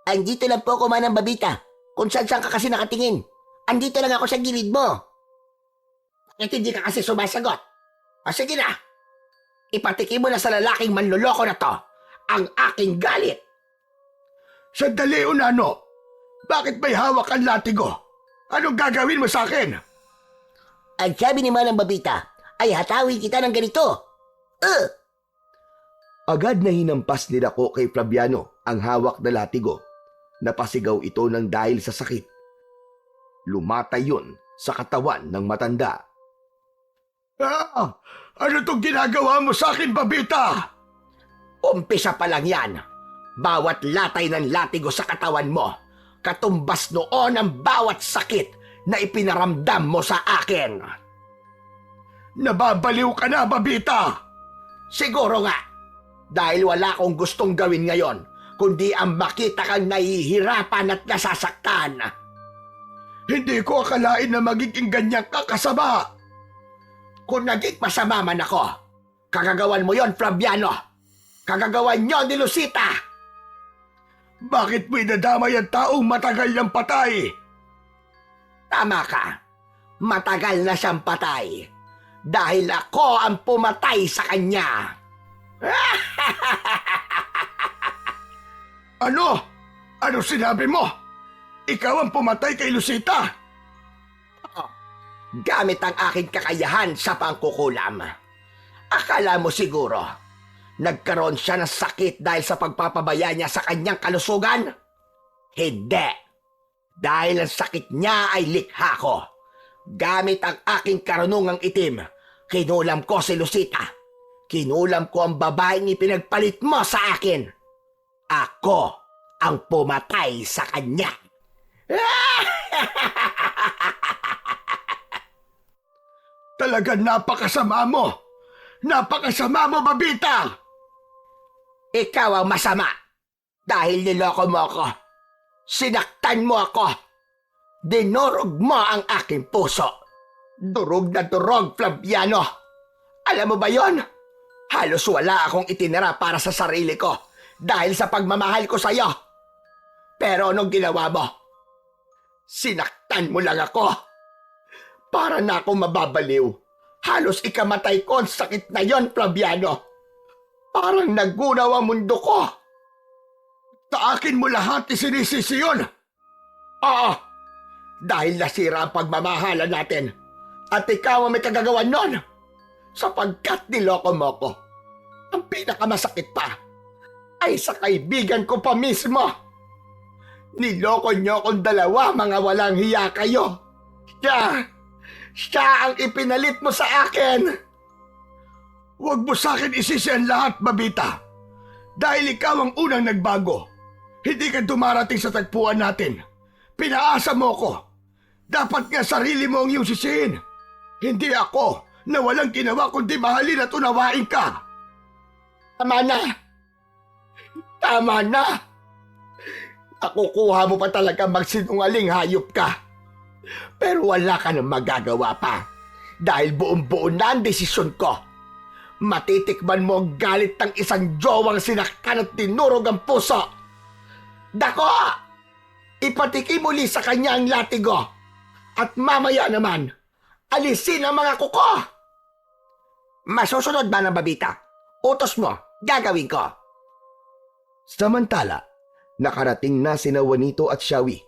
Andito lang po ako, Manang Babita. Kung saan ka kasi nakatingin. Andito lang ako sa gilid mo. Bakit hindi ka kasi sumasagot? O sige na, ipatikim mo na sa lalaking manloloko na to ang aking galit. Sandali, Unano. Bakit may hawak ang latigo? Anong gagawin mo sa akin? Ang sabi ni Manang Babita ay hatawin kita ng ganito. Agad na hinampas ni Dako kay Flaviano ang hawak na latigo. Napasigaw ito ng dahil sa sakit. Lumatay yun sa katawan ng matanda. Ano tong ginagawa mo sa akin, Babita? Umpisa pa lang yan. Bawat latay ng latigo sa katawan mo, katumbas noon ang bawat sakit na ipinaramdam mo sa akin. Nababaliw ka na, Babita. Siguro nga, dahil wala akong gustong gawin ngayon, kundi ang makita kang nahihirapan at nasasaktan. Hindi ko akalain na magiging ganyan ka kasama. Kung naging masama man ako, kagagawan mo yon, Flaviano. Kagagawan nyo ni Lucita. Bakit mo inadamay ang taong matagal ng patay? Tama ka. Matagal na siyang patay. Dahil ako ang pumatay sa kanya. Ano? Ano sinabi mo? Ikaw ang pumatay kay Lucita? Gamit ang aking kakayahan sa pangkukulam. Akala mo siguro, nagkaroon siya ng sakit dahil sa pagpapabaya niya sa kanyang kalusugan? Hindi. Dahil ang sakit niya ay likha ko. Gamit ang aking karunungang itim, kinulam ko si Lucita. Kinulam ko ang babaeng ipinagpalit mo sa akin. Ako ang pumatay sa kanya. Talagang napakasama mo. Napakasama mo, Babita. Ikaw ang masama dahil niloko mo ako. Sinaktan mo ako. Dinurog mo ang aking puso. Durog na durog, Flaviano. Alam mo ba yon? Halos wala akong itinira para sa sarili ko dahil sa pagmamahal ko sa'yo. Pero anong ginawa mo? Sinaktan mo lang ako. Para na ako mababaliw. Halos ikamatay ko ang sakit na yon, Flaviano. Parang nagunaw ang mundo ko. Sa akin mo lahat isinisisi yun. Oo, dahil nasira ang pagmamahalan natin. At ikaw ang may kagagawan nun. Sapagkat niloko mo ko. Ang pinakamasakit pa ay sa kaibigan ko pa mismo. Niloko niyo akong dalawa, mga walang hiya kayo. Siya ang ipinalit mo sa akin. Huwag mo sa akin isisi ang lahat, Babita. Dahil ikaw ang unang nagbago. Hindi ka dumarating sa tagpuan natin. Pinaasa mo ko. Dapat nga sarili mo ang iyong sisihin. Hindi ako na walang ginawa kundi mahalin at unawain ka. Tama na. Tama na. Nakukuha mo pa talaga magsinungaling, hayop ka. Pero wala ka nang magagawa pa. Dahil buong-buo na ang desisyon ko. Matitikman mo ang galit ng isang jowang sinaktan at tinurog ang puso. Dako! Ipatikim muli sa kanya ang latigo. At mamaya naman, alisin ang mga kuko. Masusunod ba ng Babita? Utos mo, gagawin ko. Samantala, nakarating na sina Juanito at Shawi.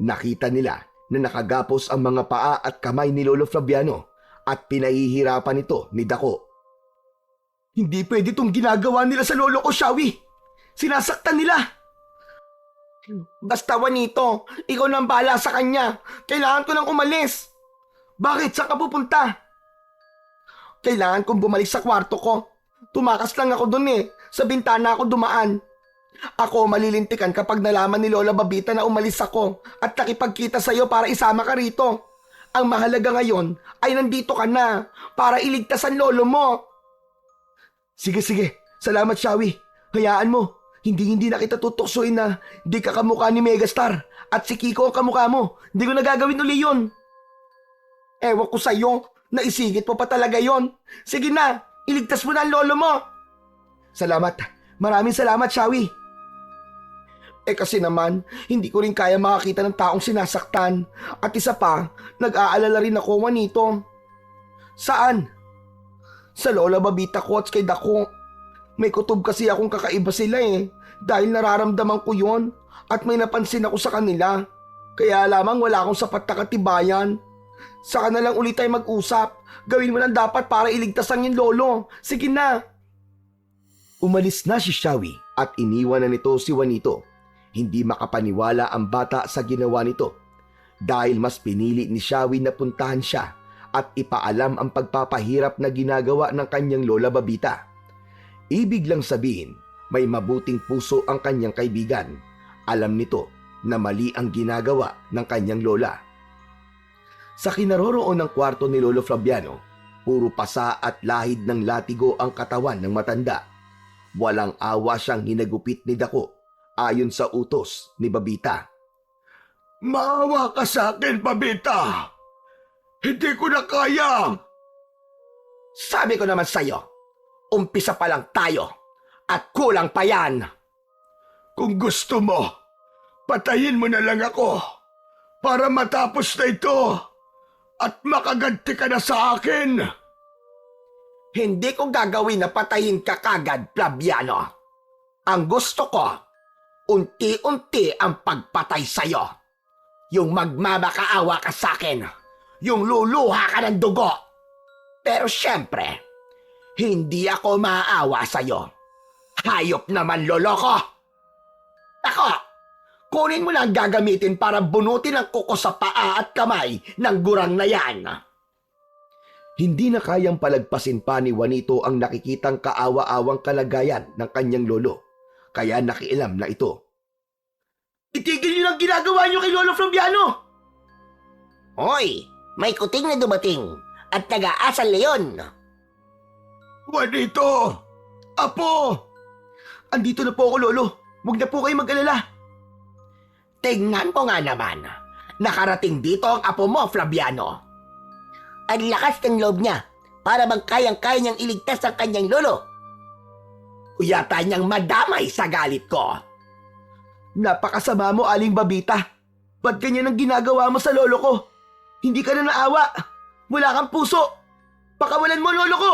Nakita nila na nakagapos ang mga paa at kamay ni Lolo Flaviano at pinahihirapan ito ni Dako. Hindi pwede itong ginagawa nila sa lolo ko, Shawi. Sinasaktan nila. Basta Juanito, ikaw nang bahala sa kanya. Kailangan ko nang umalis. Bakit? Saan ka pupunta? Kailangan kong bumalik sa kwarto ko. Tumakas lang ako dun eh. Sa bintana ako dumaan. Ako malilintikan kapag nalaman ni Lola Babita na umalis ako at nakipagkita sa'yo para isama ka rito. Ang mahalaga ngayon ay nandito ka na para iligtas ang lolo mo. Sige. Salamat, Shawi. Hayaan mo. Hindi na kita tutuksoin na di ka kamukha ni Megastar at si Kiko ang kamukha mo. Hindi ko nagagawin uli yun. Ewan ko sa'yo. Naisigit mo pa talaga yon. Sige na, iligtas mo na ang lolo mo. Salamat. Maraming salamat, Shawi. Kasi naman, hindi ko rin kaya makakita ng taong sinasaktan. At isa pa, nag-aalala rin ako, Juanito. Saan? Sa Lola Babita ko at kay Dako. May kutob kasi akong kakaiba sila eh. Dahil nararamdaman ko yon at may napansin ako sa kanila. Kaya lamang wala akong sapat na katibayan. Saka na lang ulit tayo mag-usap. Gawin mo lang dapat para iligtas ang yung lolo. Sige na. Umalis na si Shawi at iniwan na nito si Juanito. Hindi makapaniwala ang bata sa ginawa nito. Dahil mas pinili ni Shawi na puntahan siya at ipaalam ang pagpapahirap na ginagawa ng kanyang Lola Babita. Ibig lang sabihin, may mabuting puso ang kanyang kaibigan. Alam nito na mali ang ginagawa ng kanyang lola. Sa kinaroroon ng kwarto ni Lolo Flaviano, puro pasa at lahid ng latigo ang katawan ng matanda. Walang awa siyang hinagupit ni Dako ayon sa utos ni Babita. Maawa ka sa akin, Babita. Hindi ko na kaya. Sabi ko naman sa'yo, umpisa pa lang tayo at kulang pa yan. Kung gusto mo, patayin mo na lang ako para matapos na ito at makaganti ka na sa akin. Hindi ko gagawin na patayin ka kagad, Flaviano. Ang gusto ko, unti-unti ang pagpatay sa'yo. Yung magmamakaawa ka sa akin. Yung luluha ka ng dugo. Pero syempre, hindi ako maaawa sa'yo. Hayop naman, lolo ko. Ako, kunin mo na ang gagamitin para bunutin ang kuko sa paa at kamay ng gurang na yan. Hindi na kayang palagpasin pa ni Juanito ang nakikitang kaawa-awang kalagayan ng kanyang lolo. Kaya nakialam na ito. Itigil niyo ang ginagawa niyo kay Lolo Flaviano! Hoy, may kuting na dumating at nag-aasal leon. Juanito! Apo! Andito na po ako, Lolo. Huwag na po kayo mag-alala. Tingnan mo nga naman. Nakarating dito ang apo mo, Flaviano. Ang lakas ng loob niya para bang kayang-kaya niyang iligtas ang kanyang lolo. O yata niyang madamay sa galit ko. Napakasama mo, Aling Babita. Ba't ganyan ang ginagawa mo sa lolo ko? Hindi ka na naawa. Wala kang puso. Pakawalan mo, lolo ko.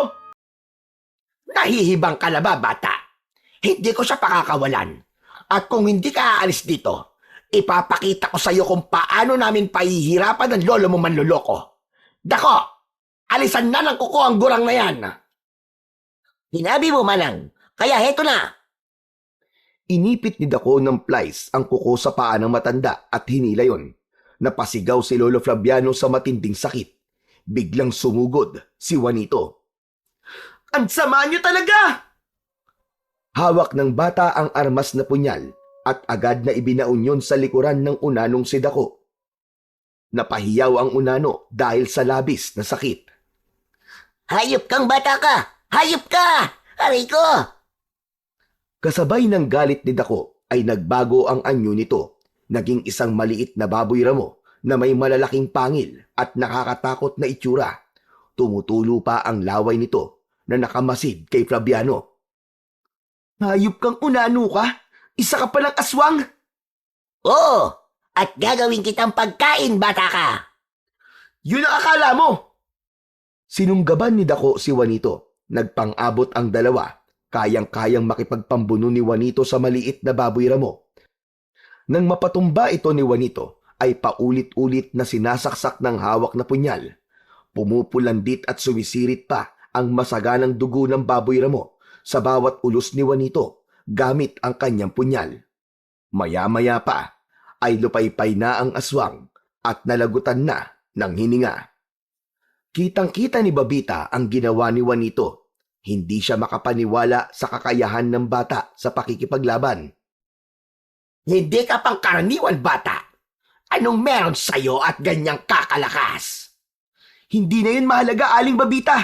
Nahihibang ka na ba, bata? Hindi ko siya pakakawalan. At kung hindi ka aalis dito, ipapakita ko sa iyo kung paano namin pahihirapan ng lolo mo manloloko. Dako! Alisan na ng kuko ang gurang na yan! Hinabi mo, Manang. Kaya heto na. Inipit ni Dako ng plies ang kuko sa paa ng matanda at hinila yon. Napasigaw si Lolo Flaviano sa matinding sakit. Biglang sumugod si Juanito. Ang sama niyo talaga! Hawak ng bata ang armas na punyal at agad na ibinaon yon sa likuran ng unanong si Dako. Napahiyaw ang unano dahil sa labis na sakit. Hayop kang bata ka! Hayop ka! Aray ko! Kasabay ng galit ni Dako ay nagbago ang anyo nito. Naging isang maliit na baboy ramo na may malalaking pangil at nakakatakot na itsura. Tumutulo pa ang laway nito na nakamasid kay Flaviano. Hayop kang unano ka? Isa ka palang aswang? Oo! At gagawin kitang pagkain, bata ka! Yun ang akala mo! Sinunggaban ni Dako si Juanito. Nagpang-abot ang dalawa. Kayang-kayang makipagpambuno ni Juanito sa maliit na baboy ramo. Nang mapatumba ito ni Juanito, ay paulit-ulit na sinasaksak ng hawak na punyal. Pumupulandit at sumisirit pa ang masaganang dugo ng baboy ramo sa bawat ulos ni Juanito gamit ang kanyang punyal. Maya-maya pa ay lupaypay na ang aswang at nalagutan na ng hininga. Kitang-kita ni Babita ang ginawa ni Juanito. Hindi siya makapaniwala sa kakayahan ng bata sa pakikipaglaban. Hindi ka pang karaniwan, bata! Anong meron sa'yo at ganyang kakalakas? Hindi na yun mahalaga, Aling Babita.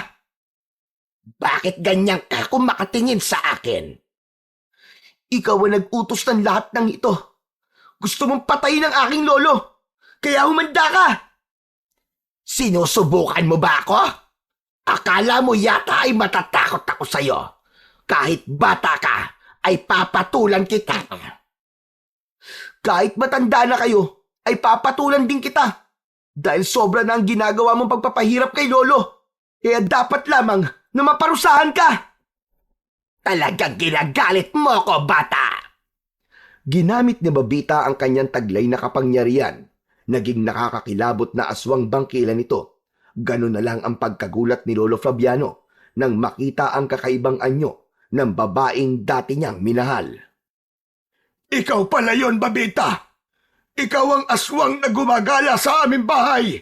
Bakit ganyan ka kung makatingin sa akin? Ikaw ang nag-utos ng lahat ng ito. Gusto mong patayin ang aking lolo. Kaya humanda ka. Sinusubukan mo ba ako? Akala mo yata ay matatakot ako sa'yo. Kahit bata ka, ay papatulan kita. Kahit matanda na kayo, ay papatulan din kita. Dahil sobra na ang ginagawa mong pagpapahirap kay lolo. Kaya dapat lamang na maparusahan ka. Talagang ginagalit mo ko, bata! Ginamit ni Babita ang kanyang taglay na kapangyarihan. Naging nakakakilabot na aswang bangkilan nito. Ganun na lang ang pagkagulat ni Lolo Flaviano nang makita ang kakaibang anyo ng babaeng dati niyang minahal. Ikaw pala yon, Babita! Ikaw ang aswang na gumagala sa aming bahay!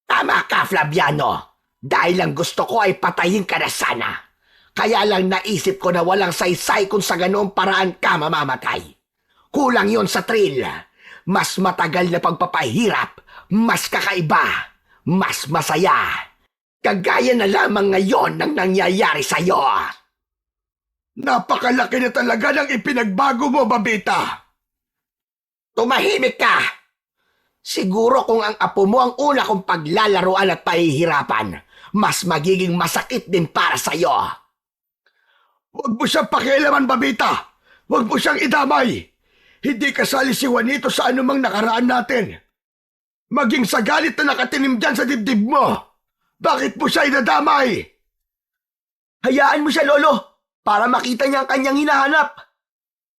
Tama ka, Flaviano! Dahil lang gusto ko ay patayin ka na sana. Kaya lang naisip ko na walang saysay kung sa ganoong paraan ka mamamatay. Kulang yon sa thrill. Mas matagal na pagpapahirap, mas kakaiba, mas masaya. Kagaya na lamang ngayon ng nangyayari sa'yo. Napakalaki na talaga ng ipinagbago mo, Babita. Tumahimik ka! Siguro kung ang apo mo ang una kong paglalaruan at pahihirapan, mas magiging masakit din para sa'yo. Huwag mo siyang pakialaman, Babita! Huwag mo siyang idamay! Hindi kasali si Juanito sa anumang nakaraan natin. Maging sa galit na nakatinim dyan sa dibdib mo. Bakit mo siya idadamay? Hayaan mo siya, Lolo, para makita niya ang kanyang hinahanap.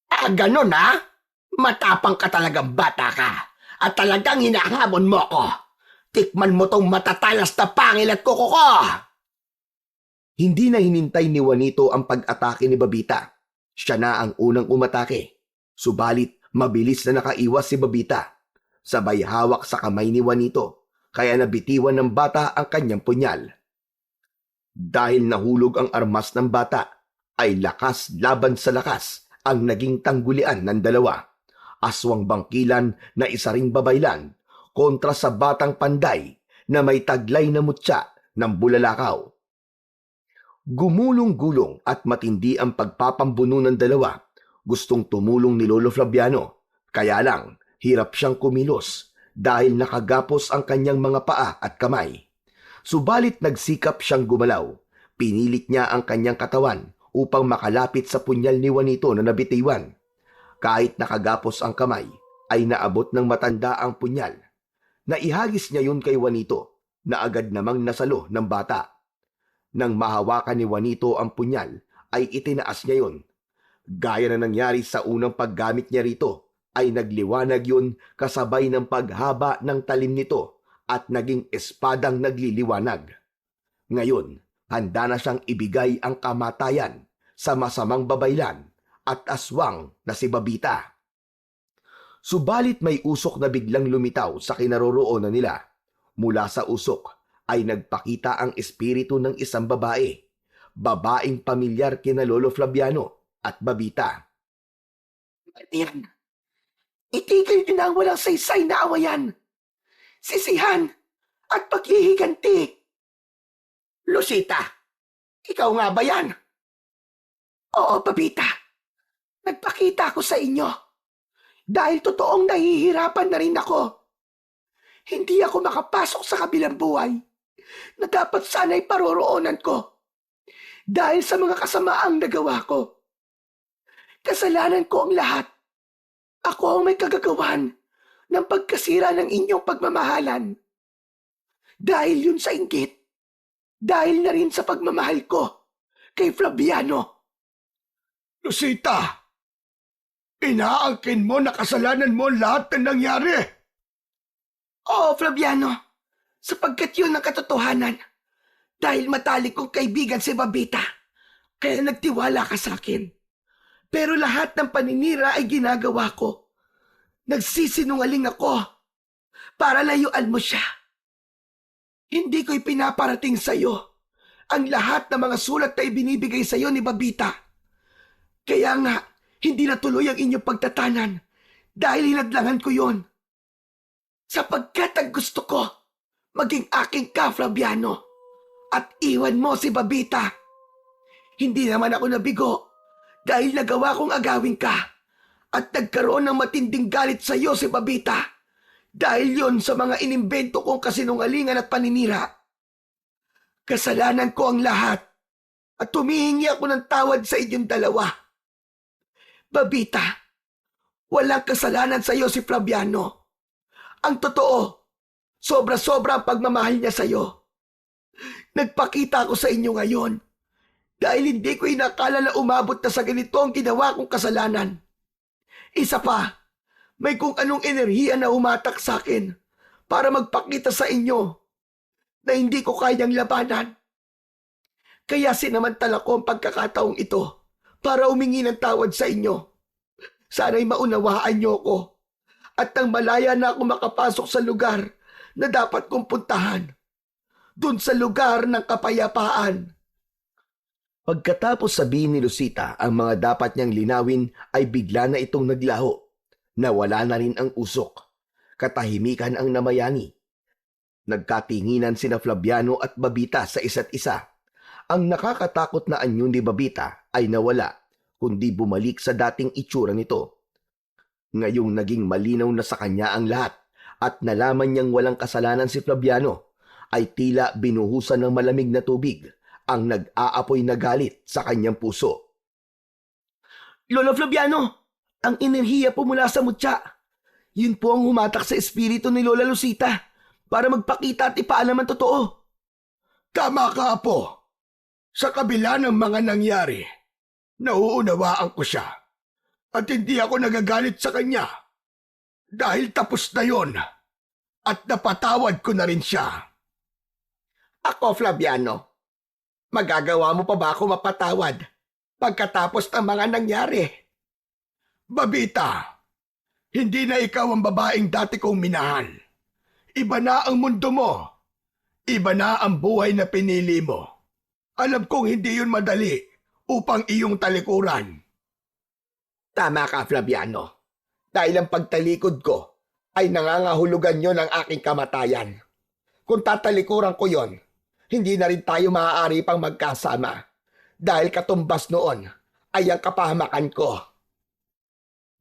Ah, ganun ha? Matapang ka talagang bata ka. At talagang hinahamon mo ko. Tikman mo tong matatalas na pangil at kuko ko. Hindi na hinintay ni Juanito ang pag-atake ni Babita. Siya na ang unang umatake. Subalit, mabilis na nakaiwas si Babita. Sabay hawak sa kamay ni Juanito, kaya nabitiwan ng bata ang kanyang punyal. Dahil nahulog ang armas ng bata, ay lakas laban sa lakas ang naging tanggulian ng dalawa. Aswang bangkilan na isa ring babaylan kontra sa batang panday na may taglay na mutya ng bulalakaw. Gumulong-gulong at matindi ang pagpapambuno ng dalawa. Gustong tumulong ni Lolo Flaviano, Kaya lang, hirap siyang kumilos dahil nakagapos ang kanyang mga paa at kamay. Subalit nagsikap siyang gumalaw. Pinilit niya ang kanyang katawan upang makalapit sa punyal ni Juanito na nabitiwan. Kahit nakagapos ang kamay, ay naabot ng matanda ang punyal. Naihagis niya yun kay Juanito na agad namang nasalo ng bata. Nang mahawakan ni Juanito ang punyal, ay itinaas niya yun. Gaya na nangyari sa unang paggamit niya rito, ay nagliwanag yun kasabay ng paghaba ng talim nito at naging espadang nagliliwanag. Ngayon, handa na siyang ibigay ang kamatayan sa masamang babaylan at aswang na si Babita. Subalit may usok na biglang lumitaw sa kinaroroonan nila. Mula sa usok ay nagpakita ang espiritu ng isang babae, babaeng pamilyar kina Lolo Flaviano at Babita. Yan. Itigil niyo na ang walang saysay na awayan. Sisihan at paghihiganti. Lucita, ikaw nga ba yan? Oo, Babita. Nagpakita ako sa inyo. Dahil totoong nahihirapan na rin ako. Hindi ako makapasok sa kabilang buhay na dapat sana'y paroroonan ko. Dahil sa mga kasamaang nagawa ko. Kasalanan ko ang lahat. Ako ang may kagagawan ng pagkasira ng inyong pagmamahalan. Dahil yun sa inggit. Dahil na rin sa pagmamahal ko kay Flaviano. Lucita, inaangkin mo na kasalanan mo lahat ng nangyari. Oo, Flaviano, sapagkat yun ang katotohanan. Dahil matalik kong kaibigan si Babita, kaya nagtiwala ka sa akin. Pero lahat ng paninira ay ginagawa ko. Nagsisinungaling ako para layuan mo siya. Hindi ko'y pinaparating sa'yo ang lahat ng mga sulat na ibinibigay sa'yo ni Babita. Kaya nga, hindi natuloy ang inyong pagtatanan dahil hinadlangan ko yon. Sapagkat ang gusto ko, maging aking ka, Flaviano, at iwan mo si Babita. Hindi naman ako nabigo dahil nagawa kong agawin ka at nagkaroon ng matinding galit sa iyo si Babita dahil yon sa mga inimbento kong kasinungalingan at paninira. Kasalanan ko ang lahat at humihingi ako ng tawad sa inyong dalawa. Babita, walang kasalanan sa iyo si Flaviano. Ang totoo, sobra-sobra ang pagmamahal niya sa iyo. Nagpakita ako sa inyo ngayon dahil hindi ko inakala na umabot na sa ganito ang ginawa kong kasalanan. Isa pa, may kung anong enerhiya na umatak sa akin para magpakita sa inyo na hindi ko kayang labanan. Kaya sinamantala ko ang pagkakataong ito para humingi ng tawad sa inyo. Sana'y maunawaan niyo ko at nang malaya na ako makapasok sa lugar na dapat kong puntahan. Doon sa lugar ng kapayapaan. Pagkatapos sabihin ni Lucita ang mga dapat niyang linawin ay bigla na itong naglaho. Nawala na rin ang usok. Katahimikan ang namayani. Nagkatinginan sina Flaviano at Babita sa isa't isa. Ang nakakatakot na anyo ni Babita ay nawala, kundi bumalik sa dating itsura nito. Ngayong naging malinaw na sa kanya ang lahat at nalaman niyang walang kasalanan si Flaviano, ay tila binuhusan ng malamig na tubig ang nag-aapoy na galit sa kanyang puso. Lolo Flaviano, ang enerhiya po mula sa mutya. Yun po ang humatak sa espiritu ni Lola Lucita para magpakita at ipaalam ang totoo. Tama ka, Apo. Sa kabila ng mga nangyari, nauunawaan ko siya at hindi ako nagagalit sa kanya dahil tapos na yon at napatawad ko na rin siya. Ako, Flaviano, magagawa mo pa ba ako mapatawad pagkatapos ng mga nangyari? Babita, hindi na ikaw ang babaeng dati kong minahal. Iba na ang mundo mo. Iba na ang buhay na pinili mo. Alam kong hindi yun madali upang iyong talikuran. Tama ka, Flaviano. Dahil ang pagtalikod ko ay nangangahulugan yon ng aking kamatayan. Kung tatalikuran ko yon, hindi na rin tayo maaari pang magkasama dahil katumbas noon ay ang kapahamakan ko.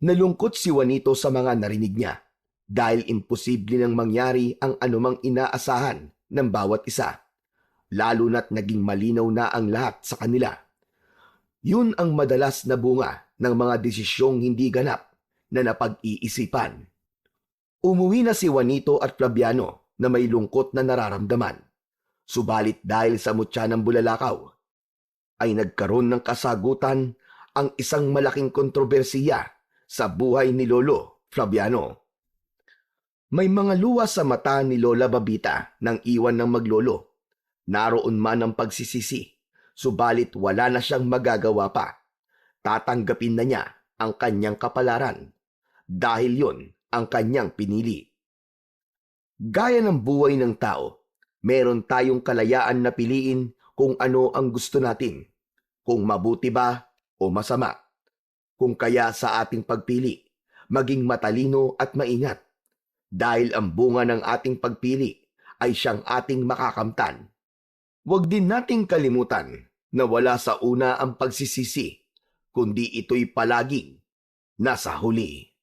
Nalungkot si Juanito sa mga narinig niya dahil imposible nang mangyari ang anumang inaasahan ng bawat isa, lalo na't naging malinaw na ang lahat sa kanila. Yun ang madalas na bunga ng mga desisyong hindi ganap na napag-iisipan. Umuwi na si Juanito at Flaviano na may lungkot na nararamdaman. Subalit dahil sa mutya ng bulalakaw, ay nagkaroon ng kasagutan ang isang malaking kontrobersiya sa buhay ni Lolo Flaviano. May mga luwas sa mata ni Lola Babita nang iwan ng maglolo. Naroon man ang pagsisisi, subalit wala na siyang magagawa pa. Tatanggapin na niya ang kanyang kapalaran dahil yon ang kanyang pinili. Gaya ng buhay ng tao, meron tayong kalayaan na piliin kung ano ang gusto natin, kung mabuti ba o masama. Kung kaya sa ating pagpili, maging matalino at maingat, dahil ang bunga ng ating pagpili ay siyang ating makakamtan. Huwag din nating kalimutan na wala sa una ang pagsisisi, kundi ito'y palaging nasa huli.